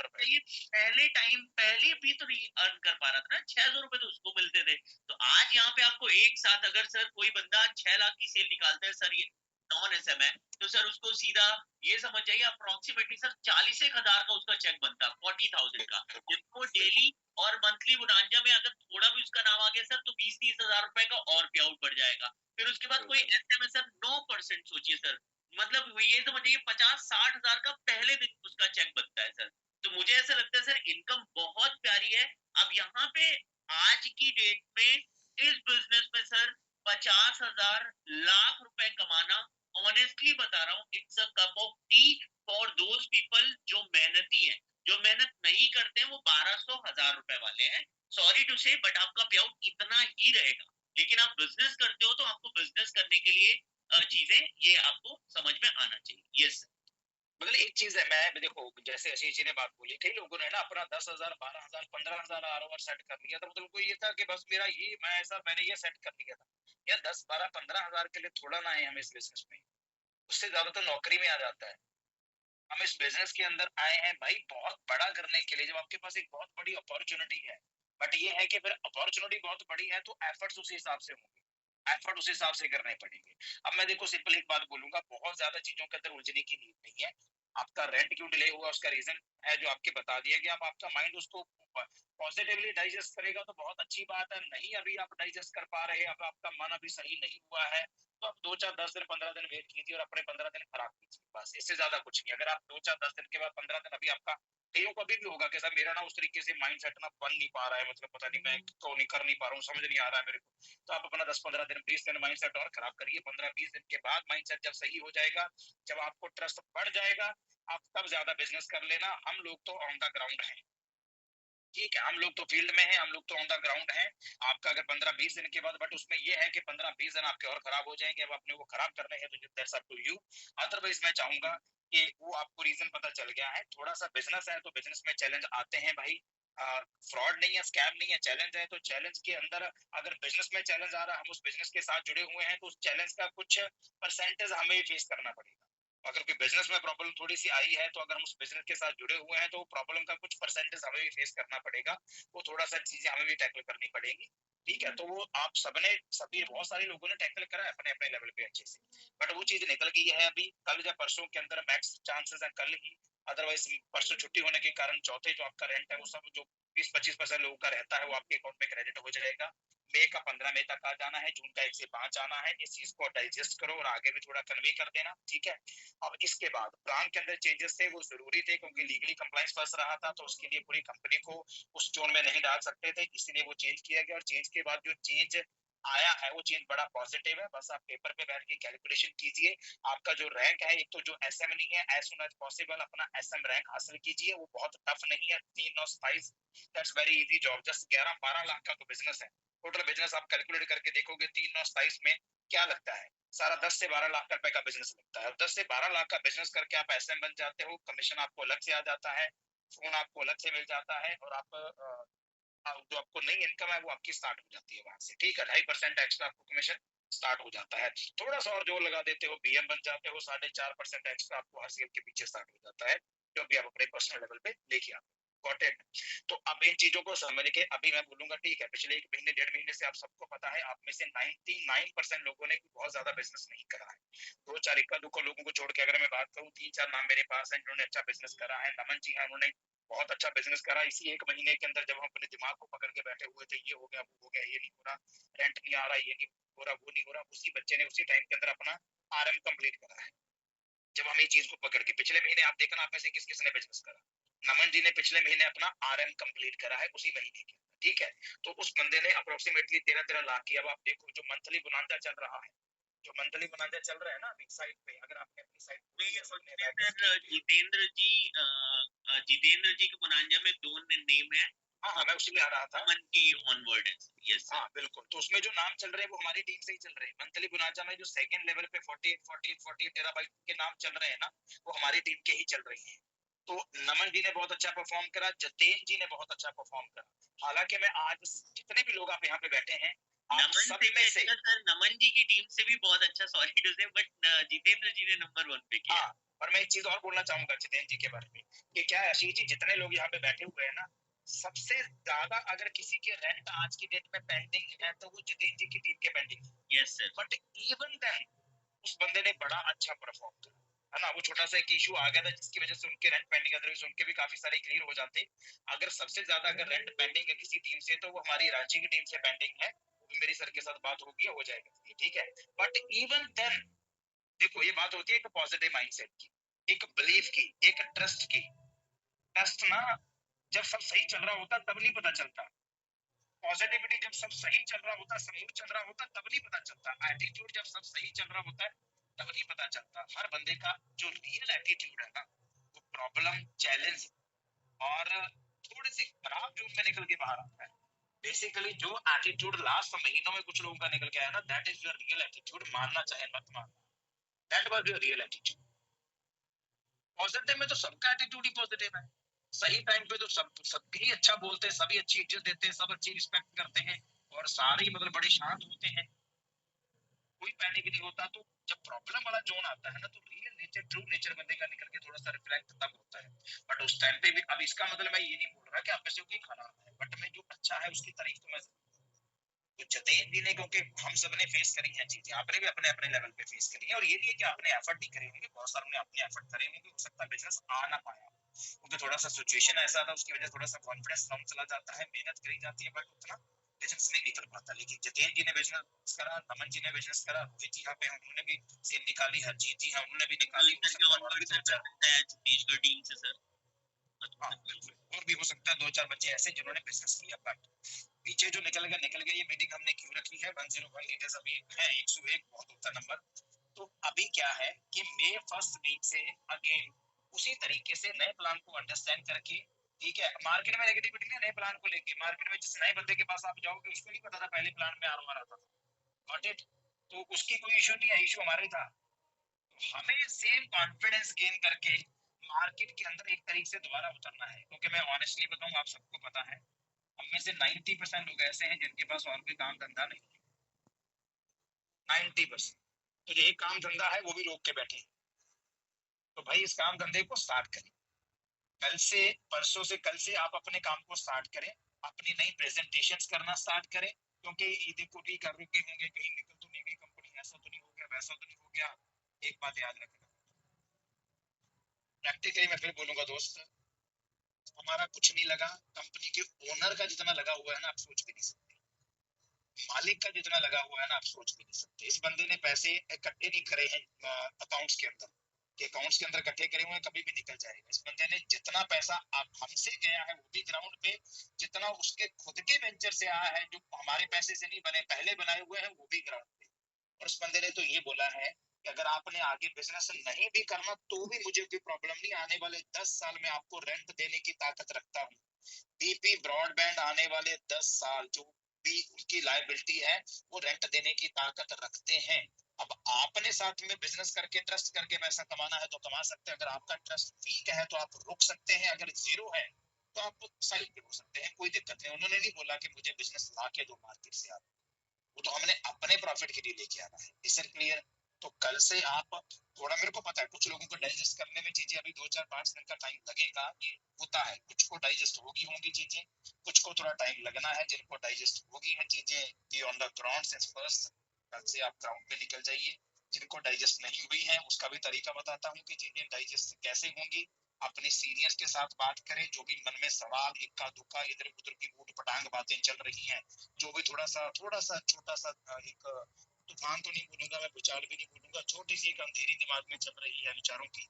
भी तो नहीं अर्न कर पा रहा था ना, 600 रुपए तो उसको मिलते थे। तो आज यहाँ पे आपको एक साथ अगर सर कोई बंदा 6 लाख की सेल निकालता है सर, ये नॉन SM है, तो सर उसको सीधा ये समझ जाइए अप्रोक्सीमेटली सर 41,000 का उसका चेक बनता, 40,000 का, जिसको डेली और मंथली मुनांजा में अगर थोड़ा भी उसका नाम आ गया सर, तो 20-30,000 रुपए का और पे आउट बढ़ जाएगा। फिर उसके बाद कोई SM है सर 9%, सोचिए सर, मतलब ये समझिए 50-60,000 का पहले दिन उसका चेक बनता है सर। तो मुझे ऐसा लगता है सर इनकम बहुत प्यारी है। अब यहाँ पे आज की डेट में इस बिजनेस में सर 50,000 लाख रुपए कमाना, ऑनेस्टली बता रहा हूँ, it's a cup of T for those people जो मेहनती हैं। जो मेहनत नहीं करते हैं वो 1,200-1,000 रुपए वाले हैं, सॉरी टू से, बट आपका पे आउट इतना ही रहेगा। लेकिन आप बिजनेस करते हो तो आपको बिजनेस करने के लिए चीजें ये आपको समझ में आना चाहिए। यस मतलब एक चीज है, मैं देखो जैसे आशीष जी ने बात बोली, कई लोगों ने ना अपना 10,000, 12,000, 15,000 ROR सेट कर लिया था। मतलब उनको ये था कि बस मेरा ये, मैंने ये सेट कर लिया था। यार 10, 12, 15,000 के लिए थोड़ा ना है हम इस बिजनेस में, उससे ज्यादा तो नौकरी में आ जाता है। हम इस बिजनेस के अंदर आए हैं भाई बहुत बड़ा करने के लिए, जब आपके पास एक बहुत बड़ी अपॉर्चुनिटी है। बट ये है कि फिर अपॉर्चुनिटी बहुत बड़ी है तो एफर्ट्स उसी हिसाब से होंगे, एफर्ट उस हिसाब से करने पड़ेंगे। अब मैं देखो सिंपल एक बात बोलूंगा, बहुत ज्यादा चीजों के अंदर उलझने की नीड नहीं है। आपका रेंट क्यों डिले हुआ उसका रीजन है जो आपके बता दिया कि आप आपका माइंड उसको पॉजिटिवली डाइजेस्ट करेगा तो बहुत अच्छी बात है। नहीं अभी आप डाइजेस्ट कर पा रहे, अब आपका मन अभी सही नहीं हुआ है, तो आप 2, 4, 10 दिन, 15 दिन वेट कीजिए और अपने 15 दिन खराब कीजिए, बस इससे ज्यादा कुछ नहीं। अगर आप 2, 4, 10 दिन के बाद 15 दिन अभी आपका, कईयों को अभी भी होगा कि सर मेरा ना उस तरीके से माइंड सेट ना बन नहीं पा रहा है, मतलब पता नहीं मैं तो नहीं कर नहीं पा रहा हूँ, समझ नहीं आ रहा है मेरे को, तो आप अपना 10, 15 दिन, 20 दिन माइंड सेट और खराब करिए। 15, 20 दिन के बाद माइंड सेट जब सही हो जाएगा, जब आपको ट्रस्ट बढ़ जाएगा, आप तब ज्यादा बिजनेस कर लेना। हम लोग तो ऑन द ग्राउंड हैं, ठीक है, हम लोग तो फील्ड में हैं, हम लोग तो ऑन द ग्राउंड हैं। आपका अगर 15-20 दिन के बाद, बट उसमें ये है कि 15-20 दिन आपके और खराब हो जाएंगे। अब आपने वो खराब करने हैं तो that's up to you. Otherwise मैं चाहूंगा कि वो आपको रीजन पता चल गया है, थोड़ा सा बिजनेस है तो बिजनेस में चैलेंज आते हैं भाई, फ्रॉड नहीं है, स्कैम नहीं है, चैलेंज है। तो चैलेंज के अंदर अगर बिजनेस में चैलेंज आ रहा है, हम उस बिजनेस के साथ जुड़े हुए हैं, तो उस चैलेंज का कुछ परसेंटेज हमें फेस करना पड़ेगा। अगर कोई बिजनेस में प्रॉब्लम थोड़ी सी आई है तो अगर हम उस बिजनेस के साथ जुड़े हुए हैं तो प्रॉब्लम का कुछ परसेंटेज हमें भी फेस करना पड़ेगा, वो थोड़ा सा चीजें हमें भी टैकल करनी पड़ेगी, ठीक है। तो वो आप सबने, सभी बहुत सारे लोगों ने टैकल करा है अपने अपने लेवल पे अच्छे से, बट वो चीज निकल गई है अभी, कल या परसों के अंदर मैक्स चांसेस है कल ही। अदरवाइज परसों छुट्टी होने के कारण चौथे जो आपका रेंट है वो सब जो 20-25% लोगों का रहता है वो आपके अकाउंट में क्रेडिट हो जाएगा। मई का 15 मई तक आ जाना है, जून का 1 से 5 आना है। इस चीज को डाइजेस्ट करो और आगे भी थोड़ा कन्वे कर देना, ठीक है। अब इसके बाद प्लान के अंदर चेंजेस थे, वो जरूरी थे क्योंकि लीगली कंप्लायंस फंस रहा था, तो उसके लिए पूरी कंपनी को उस जोन में नहीं डाल सकते थे, इसलिए वो चेंज किया गया। और चेंज के बाद जो चेंज आया है वो चीज बड़ा पॉजिटिव है। बस आप पेपर पे बैठ के कैलकुलेशन कीजिए, आपका जो रैंक है, एक तो जो एसएम नहीं है, एज सुन एज पॉसिबल अपना एसएम रैंक हासिल कीजिए। वो बहुत टफ नहीं है, 3 और 27, that's very easy job. Just 11-12 lakh का तो बिजनेस है। टोटल बिजनेस आप कैलकुलेट करके देखोगे 3 और 27 में क्या लगता है, सारा 10 से 12 लाख रुपए का बिजनेस लगता है। और 10 से 12 लाख का बिजनेस करके आप एसएम बन जाते हो, कमीशन आपको अलग से आ जाता है, फोन आपको अलग से मिल जाता है, और आप जो आपको नई इनकम है वो आपकी स्टार्ट हो जाती है वहां से। ठीक है, 2.5% एक्स्ट्रा आपको कमीशन स्टार्ट हो जाता है। थोड़ा सा और जोर लगा देते हो, बीएम बन जाते हो, 4.5% एक्स्ट्रा आपको हर सेल के पीछे स्टार्ट हो जाता है, जो भी आप अपने पर्सनल लेवल पे लेके आते हो। Got it? तो अब इन चीजों को समझ के अभी मैं बोलूंगा, ठीक है, पिछले 1 महीने 1.5 महीने से आप सबको पता है, आप में से 99% लोगों ने बहुत ज्यादा बिजनेस नहीं करा है। 2-4 इक्का दुक्का लोगों को छोड़ के अगर मैं बात करूं, 3-4 नाम मेरे पास हैं जिन्होंने अच्छा बिजनेस करा है। नमन जी हैं, उन्होंने बहुत अच्छा बिजनेस करा इसी 1 महीने के अंदर। जब हम अपने दिमाग को पकड़ के बैठे हुए थे, ये हो गया, वो हो गया, ये नहीं हो रहा, रेंट नहीं आ रहा, ये नहीं हो रहा, वो नहीं हो रहा, उसी बच्चे ने उसी टाइम के अंदर अपना आरएम कंप्लीट करा है। जब हम ये चीज को पकड़ के, पिछले महीने आप देखना, आप में से किस किस ने बिजनेस करा। नमन जी ने पिछले महीने अपना आरएम कंप्लीट करा है उसी महीने के। ठीक है, तो उस बंदे ने अप्रोक्सीमेटली 13-13 लाख की। अब आप देखो जो मंथली बुनांजा चल रहा है, जो मंथली बुनांजा चल रहा है ना अभी साइट पे, अगर आपने अपनी साइट जितेंद्र जी के बोनांजा में 2 नेम है। हाँ हाँ, मैं उसी में आ रहा था। अमन की ऑनवर्ड है। यस हाँ बिल्कुल, तो उसमें जो नाम चल रहे हैं वो हमारी टीम से ही चल रहे हैं। मंथली बुनाजा में जो सेकंड लेवल पे 48 टेराबाइट के नाम चल रहे हैं ना, वो हमारी टीम के ही चल रहे हैं। तो नमन जी ने बहुत अच्छा परफॉर्म करा, जतेन जी ने बहुत अच्छा परफॉर्म करा। हालांकि मैं आज जितने भी लोग आप यहाँ पे बैठे हैं, नमन से भी अच्छा सर, नमन जी की टीम से भी बहुत अच्छा, सॉरी टू से, बट जितेंद्र जी ने नंबर 1 पे किया। हाँ, और मैं एक चीज और बोलना चाहूंगा जितेंद्र जी के बारे में, कि क्या है आशीष जी, जितने लोग यहाँ पे बैठे हुए हैं ना, सबसे ज्यादा अगर किसी के रेंट आज की डेट में पेंडिंग है तो वो जितेंद्र जी की टीम के पेंडिंग है। Yes sir. But even then उस बंदे ने बड़ा अच्छा परफॉर्म करा, है ना। वो छोटा सा एक इशू आ गया था जिसकी वजह से उनके रेंट पेंडिंग, अदरवाइज उनके भी काफी सारे क्लियर हो जाते। अगर सबसे ज्यादा अगर रेंट पेंडिंग है किसी टीम से तो वो हमारी रांची की टीम से पेंडिंग है। वो भी मेरी सर के साथ बात होगी, हो जाएगा, ठीक है। बट इवन देन देखो, ये बात होती है एक पॉजिटिव माइंडसेट की, एक बिलीफ की, एक ट्रस्ट की। ट्रस्ट ना जब सब सही चल रहा होता तब नहीं पता चलता, पॉजिटिविटी जब सब सही चल रहा होता, स्मूथ चल रहा होता, तब नहीं पता चलता, एटीट्यूड जब सब सही चल रहा होता है तब नहीं पता चलता। हर बंदे का जो रियल एटीट्यूड है ना, वो प्रॉब्लम, चैलेंज और थोड़े से खराब जोन में निकल के बाहर आता है। बेसिकली जो एटीट्यूड लास्ट महीनों में कुछ लोगों का निकल के आया ना, that is your real attitude, मानना चाहे मत मानना, that was your real attitude. Positive में तो सबका एटीट्यूड ही पॉजिटिव है। सही टाइम पे तो सभी अच्छा बोलते हैं, सभी अच्छी इज्जत देते हैं, सब अच्छी रिस्पेक्ट करते हैं, और सारे मतलब बड़े शांत होते हैं, कोई पैनिक नहीं होता। तो जब प्रॉब्लम वाला जोन आता है ना, तो रियल नेचर, ट्रू नेचर बंदे का निकल के थोड़ा सा रिफ्लेक्ट तब होता है। बट उस टाइम पे भी, अब इसका मतलब मैं ये नहीं बोल रहा कि आप में से कोई खराब है, बट मैं जो अच्छा है उसकी तारीफ तो मैं, तो जतेन भी ने, क्योंकि हम सब ने फेस करी है चीजें, आपने भी अपने अपने लेवल पे फेस करी है, और ये नहीं है कि आपने एफर्ट नहीं करे होंगे, बहुत सारे ने अपने एफर्ट करे होंगे, हो सकता है बिजनेस आ ना पाया, क्योंकि थोड़ा सा सिचुएशन ऐसा था, उसकी वजह थोड़ा सा कॉन्फिडेंस कम चला जाता है, मेहनत करी जाती है बट उतना बिजनेस नहीं निकल पाता। लेकिन जतेन जी ने बिजनेस करा, नमन जी ने बिजनेस करा, रोहित जी यहाँ पे हैं उन्होंने भी सेल निकाली, हरजीत जी हैं उन्होंने भी निकाली, हो सकता है छत्तीसगढ़ टीम से सर। हाँ बिल्कुल, और भी हो सकता है 2-4 बच्चे ऐसे जिन्होंने बिजनेस किया, बट पीछे जो निकल गया। ये मीटिंग हमने क्यों रखी है, 101 लीडर्स अभी है, 101 बहुत होता नंबर। तो अभी क्या है कि मे फर्स्ट वीक से अगेन उसी तरीके से नए प्लान को अंडरस्टैंड करके, ठीक है, मार्केट में नेगेटिविटी नहीं, नए प्लान को लेके मार्केट में जिस नए बंदे के पास आप जाओगे उसको नहीं पता था पहले प्लान में आरओआर आता था, गॉट इट। तो उसकी कोई इशू नहीं है, इशू हमारा ही था। हमें सेम कॉन्फिडेंस गेन करके मार्केट के अंदर एक तरीके से दोबारा उतरना है, क्योंकि मैं ऑनेस्टली बताऊं, आप सबको पता है, हम में से 90% लोग ऐसे हैं जिनके पास और कोई काम धंधा नहीं है। 90%। तो जो एक काम धंधा है वो भी रोक के बैठे हैं। तो भाई इस काम धंधे को स्टार्ट करें, कल से, परसों से, कल से आप अपने काम को स्टार्ट करें, अपनी नई प्रेजेंटेशंस करना स्टार्ट करें, क्योंकि ये देखो ठीक है, रुके होंगे कहीं, निकल तो नहीं गई कंपनी, ऐसा तो नहीं हो गया, वैसा तो नहीं हो गया। एक बात याद रखना, प्रैक्टिकली मैं फिर बोलूंगा दोस्त, हमारा कुछ नहीं लगा, कंपनी के ओनर का जितना लगा हुआ है ना, आप सोच भी नहीं सकते, मालिक का जितना लगा हुआ है ना, आप सोच भी नहीं सकते। इस बंदे ने पैसे इकट्ठे नहीं करे हैं अकाउंट्स के अंदर, कि अकाउंट्स के अंदर इकट्ठे करे हुए हैं, कभी भी निकल जाएगा। इस बंदे ने जितना पैसा आप हमसे गया है वो भी ग्राउंड पे, जितना उसके खुद के वेंचर से आया है जो हमारे पैसे से नहीं बने, पहले बनाए हुए हैं, वो भी ग्राउंड पे। और उस बंदे ने तो ये बोला है कि अगर आपने आगे बिजनेस नहीं भी करना तो भी मुझे कोई प्रॉब्लम नहीं, आने वाले 10 साल में आपको रेंट देने की ताकत रखता हूँ। बीपी ब्रॉडबैंड आने वाले 10 साल जो भी उनकी लायबिलिटी है वो रेंट देने की ताकत रखते हैं। अब आपने साथ में बिजनेस करके ट्रस्ट करके पैसा कमाना है तो कमा सकते हैं, अगर आपका ट्रस्ट वीक है तो आप रुक सकते हैं, अगर जीरो है तो आप साइड पे हो सकते हैं, कोई दिक्कत नहीं। उन्होंने नहीं बोला कि मुझे बिजनेस ला के दो मार्केट से, आप वो तो हमने अपने प्रॉफिट के लिए लेके आना है। Is it clear? तो कल से आप थोड़ा, मेरे को पता है कुछ लोगों को डाइजेस्ट करने में चीजें अभी 2 4 5 दिन का टाइम लगेगा, ये होता है, कुछ को डाइजेस्ट होंगी चीजें, कुछ को थोड़ा टाइम लगना है, जिनको डाइजेस्ट होगी है चीजें ये ऑन द ग्राउंड से फर्स्ट, कल से आप ग्राउंड पे निकल जाइए। जिनको डाइजेस्ट नहीं हुई है उसका भी तरीका बताता हूँ कि चीजें डाइजेस्ट कैसे होंगी। अपने सीनियर्स के साथ बात करें, जो भी मन में सवाल इक्का दुक्का इधर उधर की ऊट पटांग बातें चल रही हैं, जो भी थोड़ा सा छोटा सा एक तूफान तो नहीं बोलूंगा मैं, भूचाल भी नहीं बोलूंगा, छोटी सी एक अंधेरी दिमाग में चल रही है विचारों की,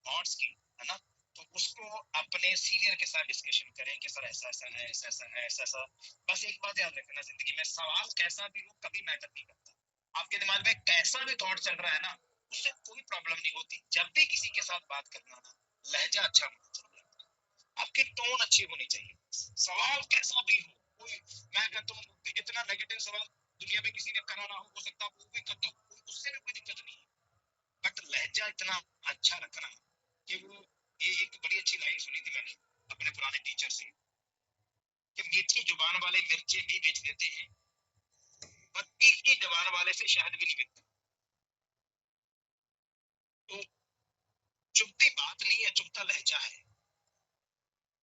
थॉट्स की, है ना, तो उसको अपने सीनियर के साथ डिस्कशन करें कि सर ऐसा ऐसा है, ऐसा ऐसा है, ऐसा ऐसा। बस एक बात याद रखना, जिंदगी में सवाल कैसा भी हो कभी मैटर नहीं करता। आपके दिमाग में कैसा भी थॉट चल रहा है ना, उससे कोई प्रॉब्लम नहीं होती। जब भी किसी के साथ बात करना ना, लहजा अच्छा होना चाहिए, आपकी टोन अच्छी होनी चाहिए। सवाल कैसा भी हो, कोई, मैं कहता हूँ इतना नेगेटिव सवाल दुनिया में किसी ने करा ना हो सकता है वो भी कर दो, उससे भी कोई दिक्कत नहीं है, बट लहजा इतना अच्छा रखना कि वो, ये एक बड़ी अच्छी लाइन सुनी थी मैंने अपने पुराने टीचर से कि मीठी जुबान वाले मिर्ची भी बेच देते हैं, पर तीखी जुबान वाले से शहद भी नहीं बिकता। तो चुपती बात नहीं है, चुपता लहजा है।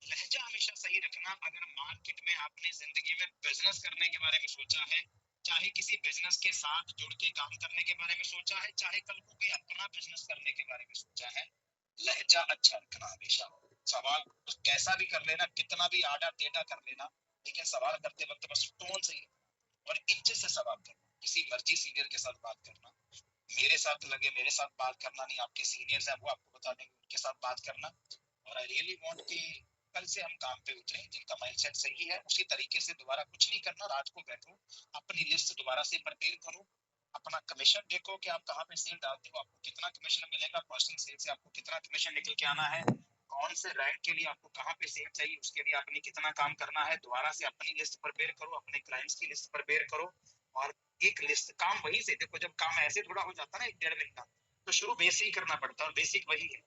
लहजा हमेशा सही रखना। अगर मार्केट में आपने जिंदगी में बिजनेस करने के बारे में सोचा है, चाहे किसी बिजनेस के साथ जुड़ के काम करने के बारे में सोचा है, चाहे कल को कोई अपना बिजनेस करने के बारे में सोचा है, लहजा अच्छा रखना हमेशा। सवाल कैसा भी कर लेना, कितना भी आड़ा टेढ़ा कर लेना, लेकिन सवाल करते वक्त बस टोन सही और इज्जत से सवाल करना। किसी मर्जी सीनियर के साथ बात करना, मेरे साथ लगे मेरे साथ बात करना नहीं, आपके सीनियर्स हैं वो आपको बता देंगे उनके साथ बात करना। और आई रियली वांट कि कल से हम काम पे उतरे, जिनका माइंडसेट सही है उसी तरीके से, दोबारा कुछ नहीं करना, रात को बैठो अपनी लिस्ट दोबारा से प्रिपेयर करो, अपना कमीशन देखो कि आप कहाँ पे सेल डालते हो, आपको कितना कमीशन मिलेगा, पर्सनल सेल से आपको कितना कमीशन निकल के आना है, कौन से रैंक के लिए आपको कहाँ पे सेल चाहिए, उसके लिए आपने कितना काम करना है, दोबारा से अपनी लिस्ट प्रिपेयर करो, अपने क्लाइंट्स की लिस्ट प्रिपेयर करो। और एक लिस्ट, काम वही से देखो, जब काम ऐसे थोड़ा हो जाता है ना 1 1.5 मिनट का, तो शुरू बेसिक ही करना पड़ता है, और बेसिक वही है,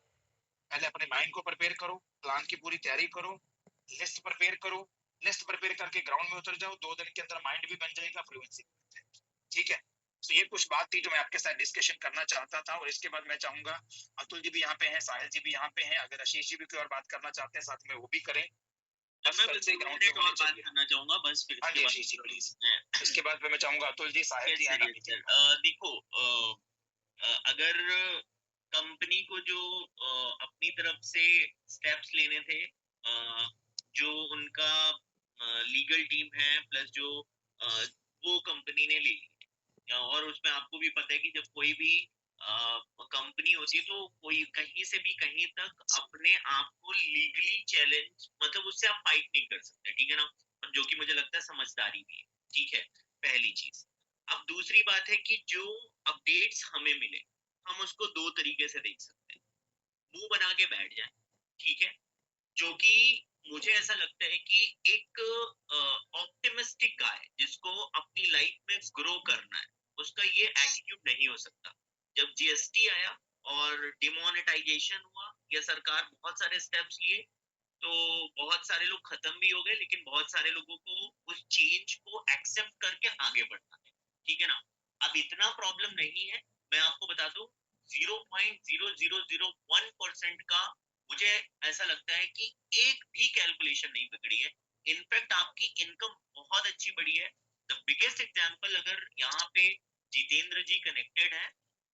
पहले अपने माइंड को प्रिपेयर करो, प्लान की पूरी तैयारी करो, लिस्ट प्रिपेयर करो, लिस्ट प्रिपेयर करके ग्राउंड में उतर जाओ, 2 दिन के अंदर माइंड भी बन जाएगा, फ्लुएंसी भी बन जाएगी। ठीक है, तो ये कुछ बात थी जो मैं आपके साथ डिस्कशन करना चाहता था। और इसके बाद मैं चाहूंगा अतुल जी भी यहाँ पे हैं, साहिल जी भी यहाँ पे हैं, अगर आशीष जी भी कोई और बात करना चाहते हैं साथ में वो भी करें। मैं बस एक और बात करना चाहूंगा, बस फिर हाँ जी आशीष जी प्लीज। इसके बाद मैं चाहूंगा अतुल जी, साहिल जी एंड अमित जी। देखो, अगर कंपनी को जो अपनी तरफ से स्टेप्स लेने थे, जो उनका लीगल टीम है प्लस जो वो कंपनी ने ले ली, और उसमें आपको भी पता है कि जब कोई भी कंपनी होती है तो कोई कहीं से भी कहीं तक अपने आप को लीगली चैलेंज, मतलब उससे आप फाइट नहीं कर सकते, ठीक है ना, और जो कि मुझे लगता है समझदारी भी है। ठीक है, पहली चीज। अब दूसरी बात है कि जो अपडेट्स हमें मिले हम उसको 2 तरीके से देख सकते हैं। मुंह बना के बैठ जाए, ठीक है, जो कि मुझे ऐसा लगता है कि एक ऑप्टिमिस्टिक गाय जिसको अपनी लाइफ में ग्रो करना है, उसका ये एटीट्यूड नहीं हो सकता। जब जीएसटी आया और डिमोनेटाइजेशन हुआ या सरकार बहुत सारे स्टेप्स लिए, तो बहुत सारे लोग खत्म भी हो गए, लेकिन बहुत सारे लोगों को उस चेंज को एक्सेप्ट करके आगे बढ़ना है, ठीक है ना। अब इतना प्रॉब्लम नहीं है, मैं आपको बता दूं, 0.0001% का मुझे ऐसा लगता है कि एक भी कैलकुलेशन नहीं बिगड़ी है। इनफैक्ट आपकी इनकम बहुत अच्छी बढ़ी है। द बिगेस्ट एग्जांपल, अगर यहाँ पे जितेंद्र जी कनेक्टेड है,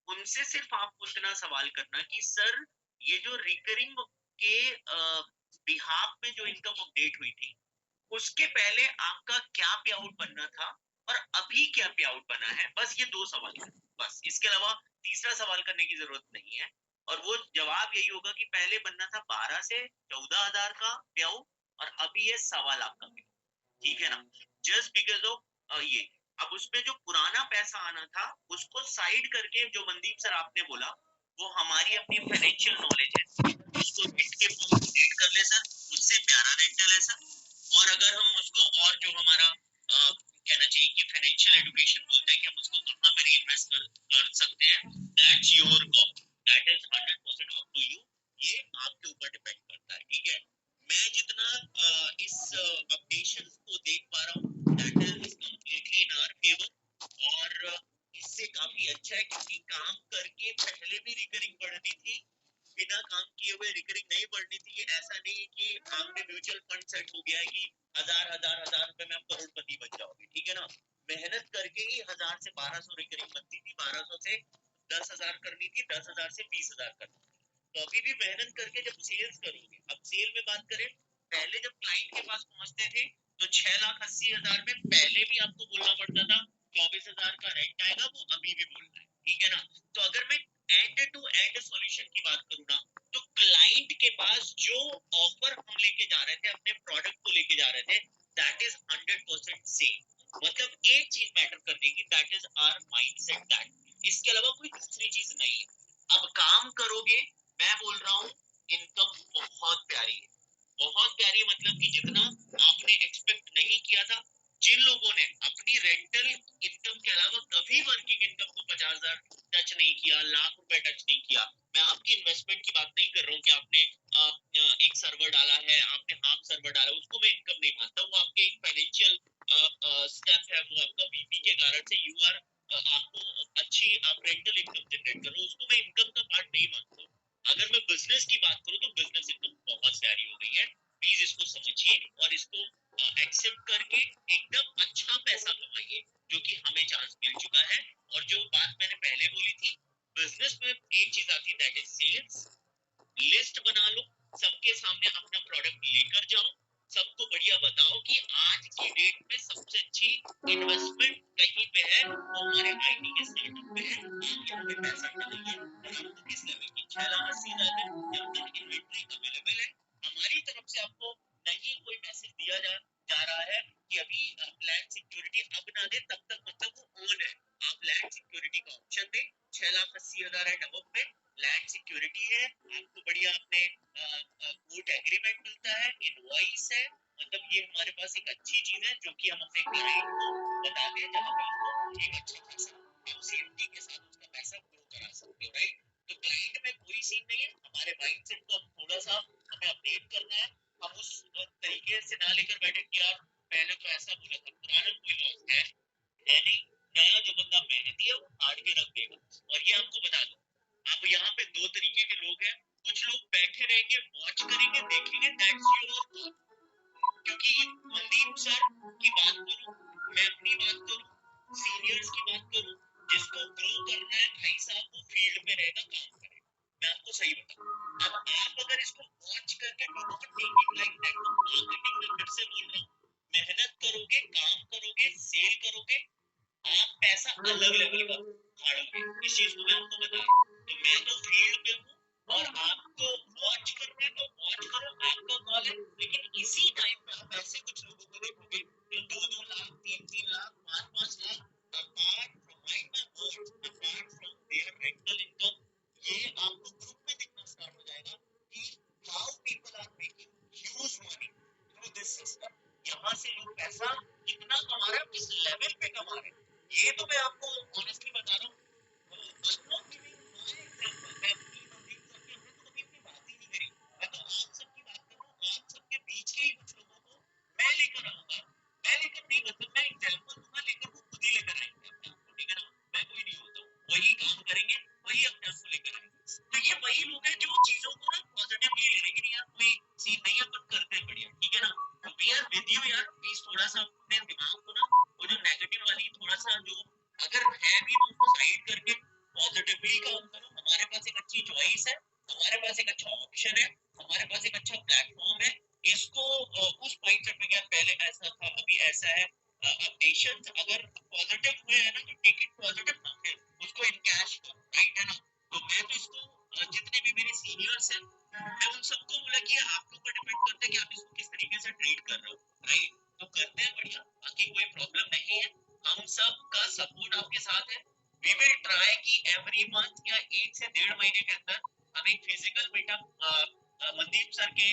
उनसे सिर्फ आपको इतना सवाल करना कि सर ये जो रिकरिंग के बिहाफ में जो इनकम अपडेट हुई थी, उसके पहले आपका क्या पे आउट बनना था और अभी क्या पे आउट बना है, बस ये 2 सवाल है, बस इसके अलावा तीसरा सवाल करने की जरूरत नहीं है। और वो जवाब यही होगा कि पहले बनना था 12 से 14,000 का पे आउट और अभी ये 1.25 लाख का पे, ठीक है ना, जस्ट बिकॉज ऑफ ये। अब उसमें जो पुराना पैसा आना था उसको साइड करके, जो मनदीप सर आपने बोला, वो हमारी अपनी फाइनेंशियल नॉलेज है, उसको रेंट के फॉर्म में रेट कर ले सर, उससे प्यारा रेंटल है सर। और अगर हम उसको, और जो हमारा कहना चाहिए कि फाइनेंशियल एजुकेशन बोलता है कि हम उसको कहाँ पे रीइन्वेस्ट कर सकते हैं, that's your call, that is 100% up to you, ये आपके ऊपर डिपेंड करता है, ठीक है। मैं जितना इस अपडेशन को देख पा रहा हूँ, that is completely in our favour, और इससे काफी अच्छा है, क्योंकि काम करके पहले भी रिकरिंग बढ़नी थी, बिना काम किए हुए रिकरिंग नहीं बढ़नी थी। ऐसा नहीं है कि आपने म्यूचुअल फंड सेट हो गया है कि हजार रुपए में आप करोड़पति बन जाओगे, ठीक है ना। मेहनत करके ही 1000 से 1200 रिकरिंग बनती थी, 1200 से 10,000 करनी थी, 10,000 से 20,000 करनी थी। तो अभी भी मेहनत करके जब सेल्स करोगे, अब सेल में बात करें, पहले जब क्लाइंट के पास पहुंचते थे तो 6,80,000 में पहले भी आपको बोलना पड़ता था 24,000 का रेंट आएगा, वो अभी भी बोल रहा है, ठीक है ना। तो अगर मैं एंड टू एंड सॉल्यूशन की बात करूँ ना, तो क्लाइंट के पास जो ऑफर हम लेके जा रहे थे, अपने प्रोडक्ट को लेके जा रहे थे, दैट इज 100% सेम। मतलब एक चीज मैटर करने की, that is our mindset, that, इसके अलावा कोई दूसरी चीज नहीं है। अब काम करोगे, मैं बोल रहा हूँ, इनकम बहुत प्यारी है, बहुत प्यारी, मतलब कि जितना आपने एक्सपेक्ट नहीं किया था। जिन लोगों ने अपनी रेंटल इनकम के अलावा कभी वर्किंग इनकम को 50,000 टच नहीं किया, लाख रुपए टच नहीं किया, मैं आपकी इन्वेस्टमेंट की बात नहीं कर रहा हूँ कि आपने एक सर्वर डाला है, आपने हाफ सर्वर डाला, उसको मैं इनकम नहीं मानता, वो आपके एक फाइनेंशियल स्टेप है, वो आपका बीपी के कारण से यू आर, आपको अच्छी आप रेंटल इनकम जनरेट करो, उसको मैं इनकम का पार्ट नहीं मानता हूँ। अगर मैं बिजनेस की बात करूँ तो बिजनेस इनकम बहुत प्यारी हो गई है, प्लीज इसको समझिए और इसको एक्सेप्ट करके एकदम अच्छा पैसा कमाइए, जो कि हमें चांस मिल चुका है। और जो बात मैंने पहले बोली थी, बिजनेस में एक चीज आती है, दैट इज सेल्स। लिस्ट बना लो, सबके सामने अपना प्रोडक्ट लेकर जाओ, सबको बढ़िया बताओ कि आज की डेट में सबसे अच्छी इन्वेस्टमेंट कहीं पे है, वो हमारे आईटी के स्टार्टअप पे है, आप यहाँ पे पैसा डालिए। और आपको किस लेवल की 6,80,000 में जब तक इन्वेंट्री अवेलेबल है, हमारी तरफ से आपको नहीं कोई मैसेज दिया जा रहा है कि अभी लैंड सिक्योरिटी अब ना दे, तब तक मतलब वो ओन है, आप लैंड सिक्योरिटी का ऑप्शन दे, 6,80,000 है डबल पे लैंड सिक्योरिटी है, आपको बढ़िया अपने कोर्ट एग्रीमेंट मिलता है, इनवॉइस है, मतलब ये हमारे पास एक अच्छी चीज है जो कि हम अपने क्लाइंट को बताते हैं, जहाँ पे उसको एक अच्छा खासा आप सेफ्टी के साथ उसका पैसा ग्रो करा सकते हो, राइट। तो क्लाइंट में कोई सीन नहीं है, हमारे माइंडसेट को थोड़ा सा हमें अपडेट करना है। हम उस तरीके से ना लेकर बैठे कि यार पहले तो ऐसा बोला था, पुराना कोई लॉस है नहीं, नया जो बंदा मेहनती है वो काट के रख देगा। और ये आपको बता दो, अब यहाँ पे दो तरीके के लोग हैं, कुछ लोग बैठे रहेंगे, वॉच करेंगे, देखेंगे, दैट्स योर, क्योंकि मनदीप सर की बात करूं, मैं अपनी बात करूं, सीनियर्स की बात करूं, जिसको ग्रो करना है भाई साहब, वो फील्ड में रहेगा, काम करेगा। मैं आपको सही बताऊं, अब आप अगर इसको वॉच करके do not take it like that, तो मार्केटिंग में फिर से बोल रहा हूँ, मेहनत करोगे, काम करोगे, सेल करोगे, आप पैसा अलग लेवल का फाड़ोगे, इस चीज को मैं आपको बता रहा हूँ। तो मैं तो फील्ड पे हूँ और आपको वॉच करना है तो वॉच करो, आपका कॉल है। लेकिन इसी टाइम पे आप ऐसे कुछ लोगों को देखोगे जो 2-2 lakh, 3-3 lakh, 5-5 lakh, apart from mind my words, apart from their rental income, ये आपको ग्रुप में दिखना स्टार्ट हो जाएगा कि how people are making huge money through this system. यहाँ से लोग पैसा कितना कमा रहे हैं, किस लेवल पे कमा रहे हैं, ये तो मैं आपको ऑनेस्टली बता रहा हूँ। I'm not giving my example, मैं अपनी मनदीप सर की, हमने तो कभी अपनी बात ही नहीं करी, मैं तो आप सबकी बात कर रहा हूँ, आप सबके बीच के ही कुछ लोगों को मैं लेकर आऊंगा। मैं लेकर नहीं, मतलब मैं एग्जाम्पल दूंगा, लेकर वो खुद ही लेकर आएंगे अपने आप को, ठीक है ना। मैं कोई नहीं होता हूँ, वही काम करेंगे, वही अपने आप को लेकर आएंगे। तो ये वही लोग हैं जो चीजों को ना पॉजिटिवली ले लेंगे, नहीं यार कोई सीन नहीं है, अपन करते हैं बढ़िया, ठीक है ना। तो वी आर विद यू यार, प्लीज थोड़ा सा अपने दिमाग को ना, वो जो नेगेटिव वाली थोड़ा सा जो अगर है भी तो उसको साइड करके पॉजिटिवली काम करो। हमारे पास एक अच्छी चॉइस है, हमारे पास एक अच्छा ऑप्शन है, हमारे पास एक अच्छा प्लेटफॉर्म है। इसको उस माइंडसेट में, क्या पहले ऐसा था अभी ऐसा है, अपडेशन अगर पॉजिटिव हुए है ना तो टेक इट पॉजिटिव, ना फिर उसको इनकैश करो, राइट है ना। तो मैं तो इसको जितने मंथ या 1 से 1.5 महीने के अंदर हम एक फिजिकल मीटअप मनदीप सर के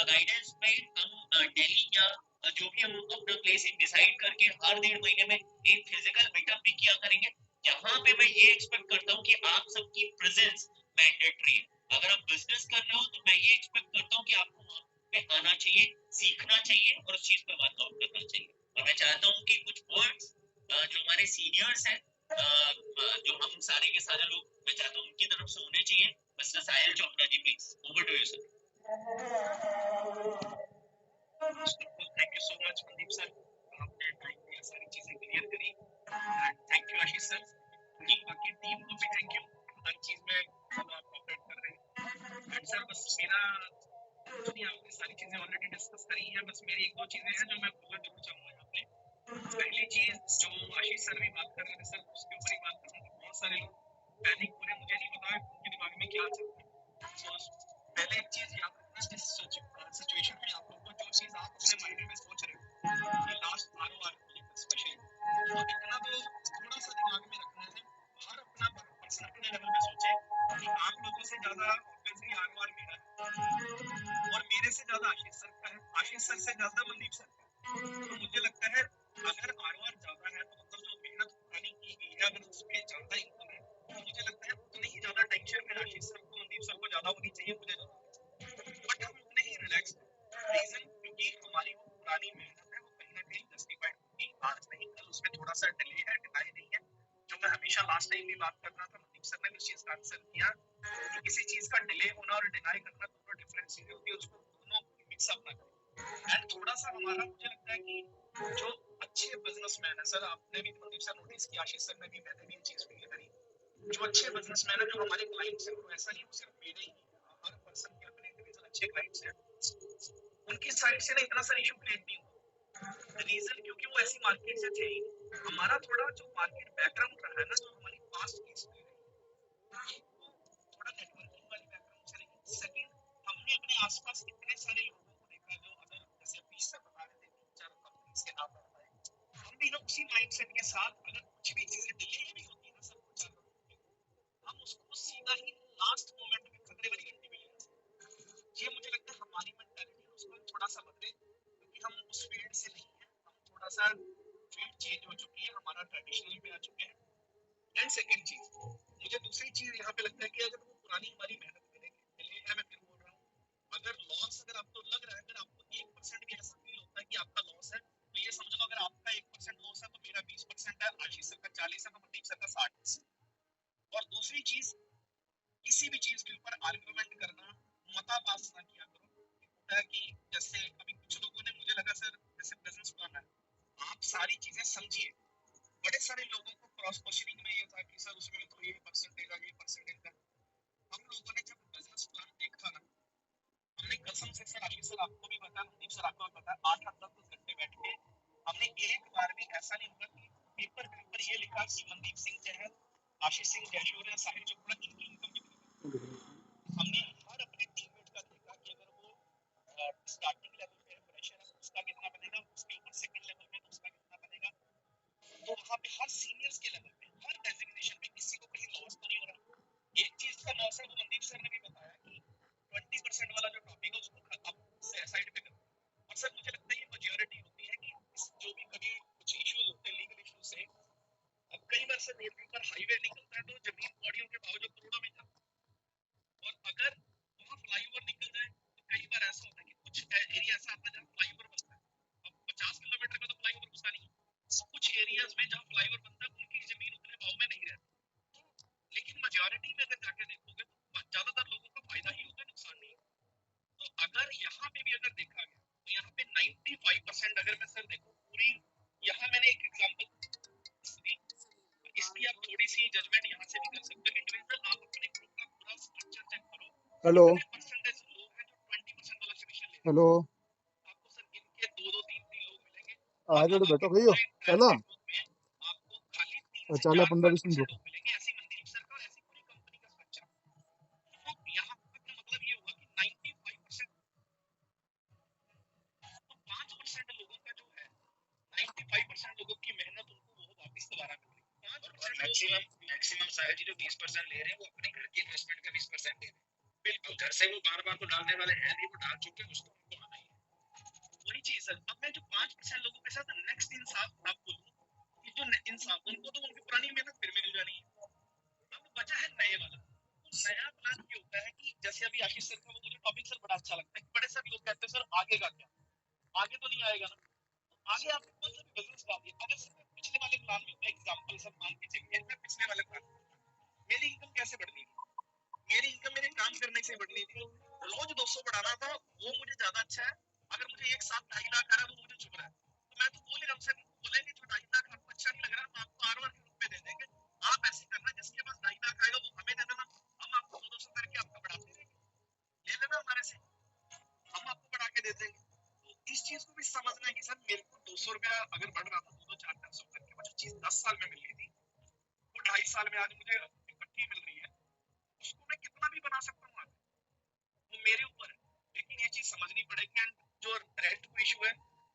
गाइडेंस में हम दिल्ली या जो भी हम अपना प्लेस डिसाइड करके हर 1.5 महीने में एक फिजिकल मीटअप भी किया करेंगे। यहाँ पे मैं ये एक्सपेक्ट करता हूँ कि आप सबकी प्रेजेंस मैंडेटरी है। अगर आप बिजनेस कर रहे हो तो मैं ये एक्सपेक्ट करता हूँ कि आपको वहाँ पे आना चाहिए, सीखना चाहिए और उस चीज पे वर्कआउट करना चाहिए। और मैं चाहता हूँ कि कुछ वर्ड्स जो हमारे सीनियर्स हैं, जो हम सारे के सारे लोग, मैं चाहता हूँ उनकी तरफ से होने चाहिए। Mister Sahil Chopra ji, please over to you sir. Thank you so much Mandeep sir, आपने टाइम दिया, सारी चीजें क्लियर करी। थैंक यू आशीष सर, बाकी टीम को भी थैंक यू, हर चीज में कोऑपरेट कर रहे हैं। एंड सर बस मेरा कुछ नहीं, आपने सारी चीजें ऑलरेडी डिस्कस करी हैं, बस मेरी एक दो चीजें हैं जो मैं बोलना जरूर चाहूंगा यहाँ पे। पहली चीज जो आशीष सर भी बात कर रहे थे सर, उसके ऊपर ही बात करूंगा। बहुत सारे लोग पैनिक हो रहे हैं, मुझे नहीं पता उनके दिमाग में क्या चल रहा है। पहले एक चीज याद रखना, इस सिचुएशन में आप लोगों को जो चीज आप अपने माइंड में सोच रहे हो कि लास्ट आरओआर को लेकर स्पेशली, तो इतना तो थोड़ा सा दिमाग में रखना है। हर अपना पर्सन अपने लेवल पे सोचे कि आप लोगों से ज्यादा ऑब्वियसली आरओआर मेरा है और मेरे से ज्यादा आशीष सर का है, आशीष सर से ज्यादा मनदीप सर का है। तो मुझे लगता है अगर आरओआर ज्यादा है तो मतलब जो मेहनत पुरानी की गई है, अगर उसमें ज्यादा इनकम है तो मुझे लगता है उतनी ही ज्यादा टेंशन में आशीष सर को, मनदीप सर को ज्यादा होनी चाहिए, मुझे ज्यादा। बट हम उतने ही रिलैक्स हैं। रीजन क्योंकि हमारी वो पुरानी मेहनत है, वो कहीं ना कहीं जस्टिफाइड होगी, आज नहीं कल उसमें थोड़ा सा डिले है, डिनाई नहीं है। जो मैं हमेशा लास्ट टाइम भी बात कर रहा था, मनदीप सर ने भी उस चीज का आंसर किया कि किसी चीज का डिले होना और डिनाई करना दोनों डिफरेंट चीजें होती है, उसको दोनों मिक्सअप ना करें। एंड थोड़ा सा हमारा, मुझे लगता है कि जो अच्छे बिजनेसमैन है सर, आपने भी मनदीप सर नोटिस किया, आशीष सर ने भी, मैंने भी ये चीज फील करी, जो अच्छे बिजनेसमैन है, जो हमारे क्लाइंट्स हैं, वो ऐसा नहीं वो सिर्फ मेरे ही, हर पर्सन के अपने इंडिविजुअल अच्छे क्लाइंट्स हैं, उनकी साइड से ना इतना सारा इशू क्रिएट नहीं हुआ। रीजन क्योंकि वो ऐसी मार्केट से थे ही। हमारा थोड़ा जो मार्केट बैकग्राउंड रहा है ना, जो हमारी पास्ट की हिस्ट्री रही है, वो थोड़ा नेटवर्किंग वाली बैकग्राउंड से रही। सेकंड, हमने अपने आसपास इतने सारे लोगों को देखा जो अगर जैसे 20 से बता रहे थे, 3-4 कंपनीज के नाम बताए, हम भी लोग उसी माइंडसेट के साथ, अगर कुछ भी चीजें डिले भी होती है ना सब कुछ, हम उसको सीधा ही लास्ट मोमेंट में खतरे वाली घंटी में ले आते हैं। ये मुझे लगता है हमारी मेंटालिटी है, उसको थोड़ा सा बदले, क्योंकि हम उस फील्ड से नहीं है, हम थोड़ा सा फील्ड चेंज हो चुकी है, हमारा ट्रेडिशनल पे आ चुके हैं। एंड सेकंड चीज, मुझे दूसरी चीज यहाँ पे लगता है कि अगर वो पुरानी हमारी मेहनत मिले है, मैं फिर बोल रहा हूँ, अगर लॉस, अगर आपको लग रहा है, अगर आपको 1% भी ऐसा फील होता है कि आपका लॉस है, तो ये समझ लो अगर आपका 1% लॉस है तो मेरा 20% है, आशीष सर का 40 है, मनदीप सर का 60। और दूसरी चीज, किसी भी चीज के ऊपर आर्गुमेंट करना, मता पास ना किया करो। होता है कि जैसे अभी कुछ लोगों ने, मुझे लगा सर जैसे बिजनेस प्लान है, आप सारी चीजें समझिए। बड़े सारे लोगों को क्रॉस क्वेश्चनिंग में ये था कि सर उसमें तो ये परसेंटेज है, ये परसेंटेज है। हम लोगों ने जब बिजनेस प्लान देखा ना, हमने कसम से, सर आशीष सर आपको भी पता, मनदीप सर आपको भी पता, 8-10 घंटे बैठ के हमने एक बार भी ऐसा नहीं हुआ कि पेपर के ऊपर ये लिखा कि मनदीप सिंह जैन, आशीष सिंह जयशोर या साहिल चोपड़ा इनकी इनकम कितनी है। हमने हर अपने टीममेट का देखा कि अगर वो स्टार्टिंग लेवल पे फ्रेशर है तो उसका कितना बनेगा, उसके ऊपर सेकंड लेवल पे तो उसका कितना बनेगा। तो वहाँ पे हर सीनियर्स के लेवल पे, हर डेजिग्नेशन पे किसी को कहीं लॉस तो नहीं हो रहा। एक चीज का लॉस है, वो मनदीप सर ने भी बताया कि 20% वाला जो टॉपिक है उसको अब साइड पे करो। और सर मुझे लगता है ये मेजॉरिटी होती है कि जो भी कभी कुछ इश्यूज होते हैं लीगल इश्यूज से, अब कई बार से रोड के ऊपर हाईवे निकलता है तो जमीन बॉडियों के भाव जो करोड़ों में जाता है, और अगर वहाँ फ्लाईओवर निकल जाए तो कई बार ऐसा होता है कि कुछ एरिया ऐसा आता है जहाँ फ्लाईओवर बनता है, अब 50 किलोमीटर का तो फ्लाईओवर घुसता नहीं है, कुछ एरियाज में जहाँ फ्लाईओवर बनता है उनकी जमीन उतने भाव में नहीं रहती। लेकिन मेजॉरिटी में अगर जाके देखोगे तो ज्यादातर लोगों का फायदा ही होता है, नुकसान नहीं। तो अगर यहाँ पे भी अगर देखा गया तो यहाँ पे 95% अगर मैं सर देखूं पूरी, यहाँ मैंने एक एग्जांपल दी, इसकी आप थोड़ी सी जजमेंट यहाँ से भी कर सकते हो। इंडिविजुअल आप अपने ग्रुप का पूरा स्ट्रक्चर चेक करो, हेलो कितने परसेंटेज लोग हैं जो 20% वाला कमीशन ले रहे हैं। हेलो आपको सर इनके 2-2 3-3 लोग मिलेंगे, आज और बैठो आपके भैया पूरे चला नेटवर्क में आपको खाली 3 से चला 15-20 4-5% मिनट लोग मिलेंगे, ऐसी मनदीप सर का और ऐसी पूरी कंपनी का स्ट्रक्चर। तो यहाँ का मतलब ये हुआ कि 95%, तो 5% लोगों का जो है, 95% लोगों की मेहनत उनको वो वापस दोबारा मिल रही है। 5% मैक्सिमम साहिल जी जो 20% ले रहे हैं वो अपने घर की इन्वेस्टमेंट का 20% ले रहे हैं। बिल्कुल घर से वो बार बार तो डालने वाले हैं नहीं, वो डाल चुके हैं, उसको उनको आना ही है। वही चीज सर, अब मैं जो 5% लोगों के साथ नेक्स्ट इंसाफ आप बोलूं कि जो इंसाफ उनको तो उनकी पुरानी मेहनत फिर मिल जानी है। अब बचा है नए वाला। तो नया प्लान ये होता है कि जैसे अभी आशीष सर का वो मुझे टॉपिक सर बड़ा अच्छा लगता है कि बड़े सब लोग कहते हैं सर आगे का क्या, आगे तो नहीं आएगा ना, आगे आपको कौन सा बिजनेस डालिए। अगर सर मैं पिछले वाले प्लान में एग्जांपल सर मान के चलिए, मैं पिछले वाले प्लान मेरी इनकम कैसे बढ़नी थी, मेरी इनकम मेरे काम करने से बढ़नी थी। रोज 200 बढ़ाना था, वो मुझे ज्यादा अच्छा है। अगर मुझे एक साथ 2.5 लाख आ रहा है वो मुझे चुभ रहा है, तो मैं तो बोल ही रहा हूँ सर, बोलेंगे जो 2.5 लाख आपको अच्छा नहीं लग रहा हम आपको आर के रूप में दे देंगे। आप ऐसे करना, जिसके पास 2.5 लाख आएगा वो हमें दे देना, हम आपको 200 करके आपका बढ़ाते रहेंगे, ले लेना हमारे से, हम आपको बढ़ा के दे देंगे। तो इस चीज को भी समझना है कि सर मेरे को 200 रुपया अगर बढ़ रहा था 2-4-500 करके, वो जो चीज 10 साल में मिल रही थी वो 2.5 साल में आज मुझे इकट्ठी मिल रही है, उसको मैं कितना भी बना सकता हूँ आगे, वो मेरे ऊपर है। लेकिन ये चीज समझनी पड़ेगी। एंड जो रेंट को इशू है,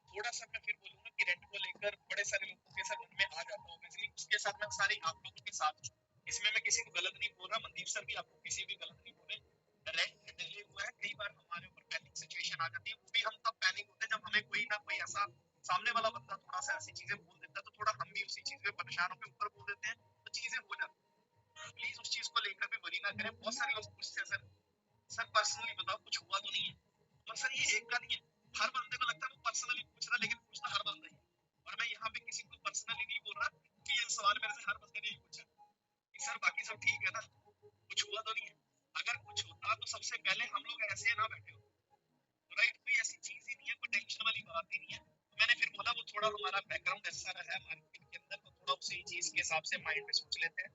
थोड़ा सा मैं फिर बोलूंगा कि रेंट को लेकर बड़े सारे लोगों के साथ मन में आ जाता होगा, इसलिए उसके साथ मैं सारे आप लोगों के साथ हूं। इसमें मैं किसी को गलत नहीं बोल रहा, मनदीप सर भी आपको किसी भी गलत नहीं बोले। रेंट डिले हुआ है, कई बार हमारे ऊपर पैनिक सिचुएशन आ जाती है, वो भी हम तब पैनिक होते हैं जब हमें कोई ना कोई ऐसा सामने वाला बंदा थोड़ा सा ऐसी चीजें बोल देता है, तो थोड़ा हम भी उसी चीज में परेशान होकर ऊपर बोल देते हैं, तो चीजें हो जाती है। प्लीज उस चीज को लेकर भी वरी ना करें। बहुत सारे लोग पूछते हैं सर पर्सनली बताओ कुछ हुआ तो नहीं है, और सर ये एक का नहीं है, हर बंदे को लगता है वो पर्सनली पूछ रहा है, लेकिन पूछना हर बंदा ही है। और मैं यहाँ पे किसी को पर्सनली नहीं बोल रहा कि ये सवाल मेरे से हर बंदे ने ही पूछा कि सर बाकी सब ठीक है ना, कुछ हुआ तो नहीं है। अगर कुछ होता तो सबसे पहले हम लोग ऐसे ना बैठे होते, राइट? कोई ऐसी चीज ही नहीं है, कोई टेंशन वाली बात ही नहीं है। तो मैंने फिर बोला वो थोड़ा हमारा बैकग्राउंड ऐसा रहा है मार्केट के अंदर, तो थोड़ा उसी चीज के हिसाब से माइंड में सोच लेते हैं।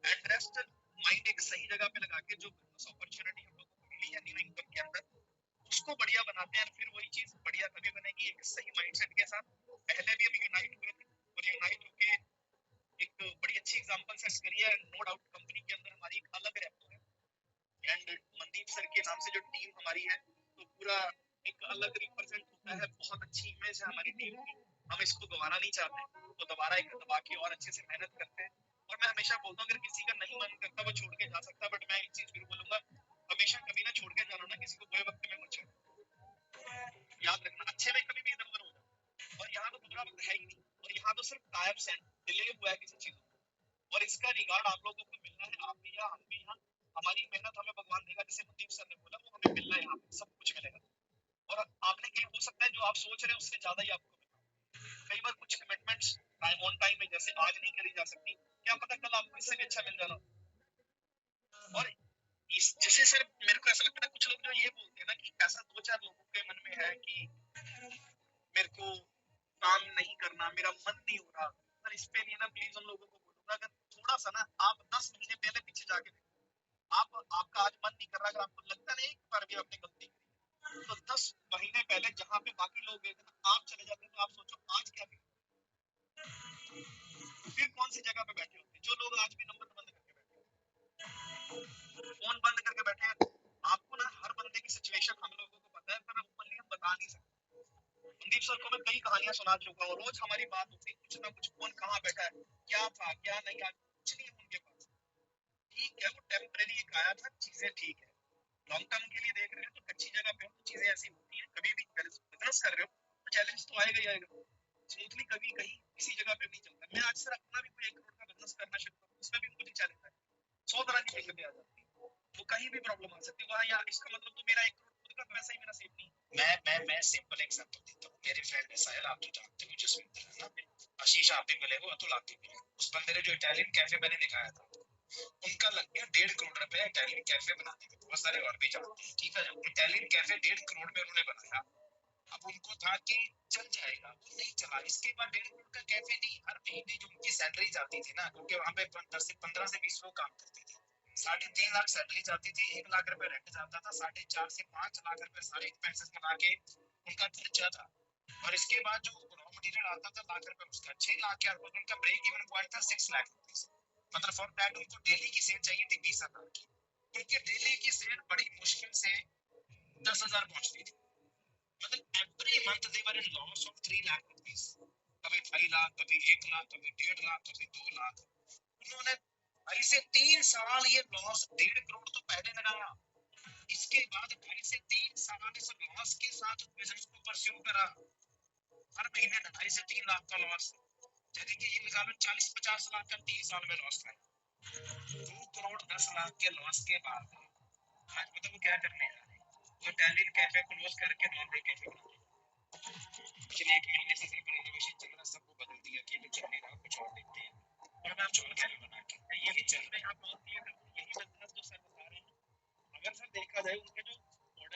एंड रेस्ट माइंड एक सही जगह पे लगा के जो बिजनेस अपॉर्चुनिटी हम लोगों को मिली है न्यू इनकम के अंदर, उसको बढ़िया बनाते हैं। फिर वही चीज बढ़िया तभी बनेगी एक सही माइंडसेट के साथ। पहले भी हम यूनाइट हुए थे और यूनाइट होके एक बड़ी अच्छी एग्जांपल सेट करी है। नो डाउट कंपनी के अंदर हमारी एक अलग रेपो है, एंड मनदीप सर के नाम से जो टीम हमारी है तो पूरा एक अलग रिप्रेजेंट होता है, बहुत अच्छी इमेज है हमारी टीम की। हम इसको गंवाना नहीं चाहते, तो दोबारा एक दबा के और अच्छे से मेहनत करते हैं। और मैं हमेशा बोलता हूँ अगर किसी का नहीं मन करता वो छोड़ के जा सकता है, बट मैं एक चीज फिर बोलूंगा, हमेशा कभी ना छोड़ के जाना ना किसी को बुरे वक्त में मत छोड़ो। याद रखना अच्छे में कभी भी इधर उधर हो जाओ। और यहाँ तो बुरा वक्त है ही नहीं, और यहाँ तो सिर्फ टाइम सेंड डिले हुआ है किसी चीज, और इसका रिगार्ड आप लोगों को मिलना है, आप भी यहाँ हम भी यहाँ। हमारी मेहनत हमें भगवान देगा, जैसे मनदीप सर ने बोला वो हमें मिलना है, यहाँ पे सब कुछ मिलेगा। और आपने कहीं हो सकता है जो आप सोच रहे हैं उससे ज्यादा ही आपको मिलेगा। कई बार कुछ कमिटमेंट्स ऑन टाइम में जैसे आज नहीं करी जा सकती, क्या पता कल आपको इससे भी अच्छा मिल जाना। और इस जैसे सर मेरे को ऐसा लगता है कुछ लोग जो ये बोलते हैं ना कि ऐसा 2-4 लोगों के मन में है कि मेरे को काम नहीं करना, मेरा मन नहीं हो रहा, पर इस पे नहीं ना प्लीज उन लोगों को बोलूंगा अगर थोड़ा सा ना आप 10 महीने पहले पीछे जाके आप आपका आज मन नहीं कर रहा, अगर आपको लगता नहीं एक बार भी आपने गलती की, तो 10 महीने पहले जहाँ पे बाकी लोग गए थे ना आप चले जाते, तो आप सोचो आज क्या फिर कौन सी जगह पे बैठे होते जो लोग आज भी नंबर बंद करके बैठे, फोन बंद करके बैठे हैं। आपको ना हर बंदे की सिचुएशन हम लोगों को पता है, पर ओपनली हम बता नहीं सकते। मनदीप सर को मैं कई कहानियां सुना चुका हूँ, रोज हमारी बात होती है कुछ ना कुछ, कौन कहाँ बैठा है, क्या था क्या नहीं, आज कुछ नहीं है उनके पास। ठीक है वो टेम्परेरी एक आया था, चीजें ठीक है, लॉन्ग टर्म के लिए देख रहे हो तो अच्छी जगह पे हो तो चीजें ऐसी होती है। कभी भी बिजनेस कर रहे हो तो चैलेंज तो आएगा ही आएगा, स्मूथली कभी कहीं किसी जगह पे नहीं चलता। मैं आज सर अपना भी कोई 1 करोड़ का बिजनेस करना शुरू करूँ उसमें भी मुझे चैलेंज है, 100 तरह की दिक्कतें आ जाती है, वो कहीं भी प्रॉब्लम आ सकती है वहाँ। यार इसका मतलब तो मेरा 1 करोड़ खुद का पैसा ही मेरा सेफ नहीं। मैं सिंपल एग्जांपल देता हूँ। मेरे फ्रेंड है साहिल, आप तो जानते हो जसविंदर है ना, आशीष आप भी मिले हो, अतुल आप भी मिले। उस बंदे ने जो इटालियन कैफे मैंने दिखाया था उनका लग गया 1.5 करोड़ रुपए इटालियन कैफे बनाने में। बहुत सारे और भी जानते हैं, ठीक है। इटालियन कैफे 1.5 करोड़ में उन्होंने बनाया। अब उनको था कि चल जाएगा, वो नहीं चला। इसके बाद 1.5 करोड़ का कैफे नहीं, हर महीने जो उनकी सैलरी जाती थी ना, क्योंकि वहां पे 15 से 20 लोग काम करते थे, 3.5 लाख सैलरी जाती थी, 1 लाख रुपए रेंट जाता था, 4.5 से 5 लाख रुपए सारे एक्सपेंसेस मिला के उनका खर्चा था। और इसके बाद जो रॉ मटेरियल आता था लाख रुपए उसका, 6 लाख के आसपास उनका ब्रेक इवन पॉइंट था 6 लाख रुपीज। मतलब फॉर दैट उनको डेली की सेल चाहिए थी 20,000 की, क्योंकि डेली की सेल बड़ी मुश्किल से 10,000 पहुंचती थी। मतलब every month they were in loss of 3 lakh rupees, कभी 2.5 लाख, कभी 1 लाख, कभी 1.5 लाख, कभी 2 लाख। उन्होंने ऐसे 3 साल ये लॉस, 1.5 करोड़ तो पहले लगाया, इसके बाद 2.5 से 3 साल इस लॉस के साथ बिजनेस को परस्यू करा, हर महीने 2.5 से 3 लाख का लॉस, यानी कि ये लगा लो 40-50 लाख का 3 साल में लॉस है। 2 करोड़ 10 लाख के लॉस के बाद आज बताओ क्या करने जा रहे हैं? वो इटालियन कैफे क्लोज करके नॉर्मल कैफे बना दिया। पिछले 1 महीने से सिर्फ रेनोवेशन चल रहा, सबको बदल दिया कि ये चल नहीं रहा, कुछ और देखते हैं, और मैं चौल कैफे बना के यही चल रहे हैं। आप बात क्लियर कर, यही बिजनेस जो सर बता रहे हैं, अगर सर देखा जाए उनके जो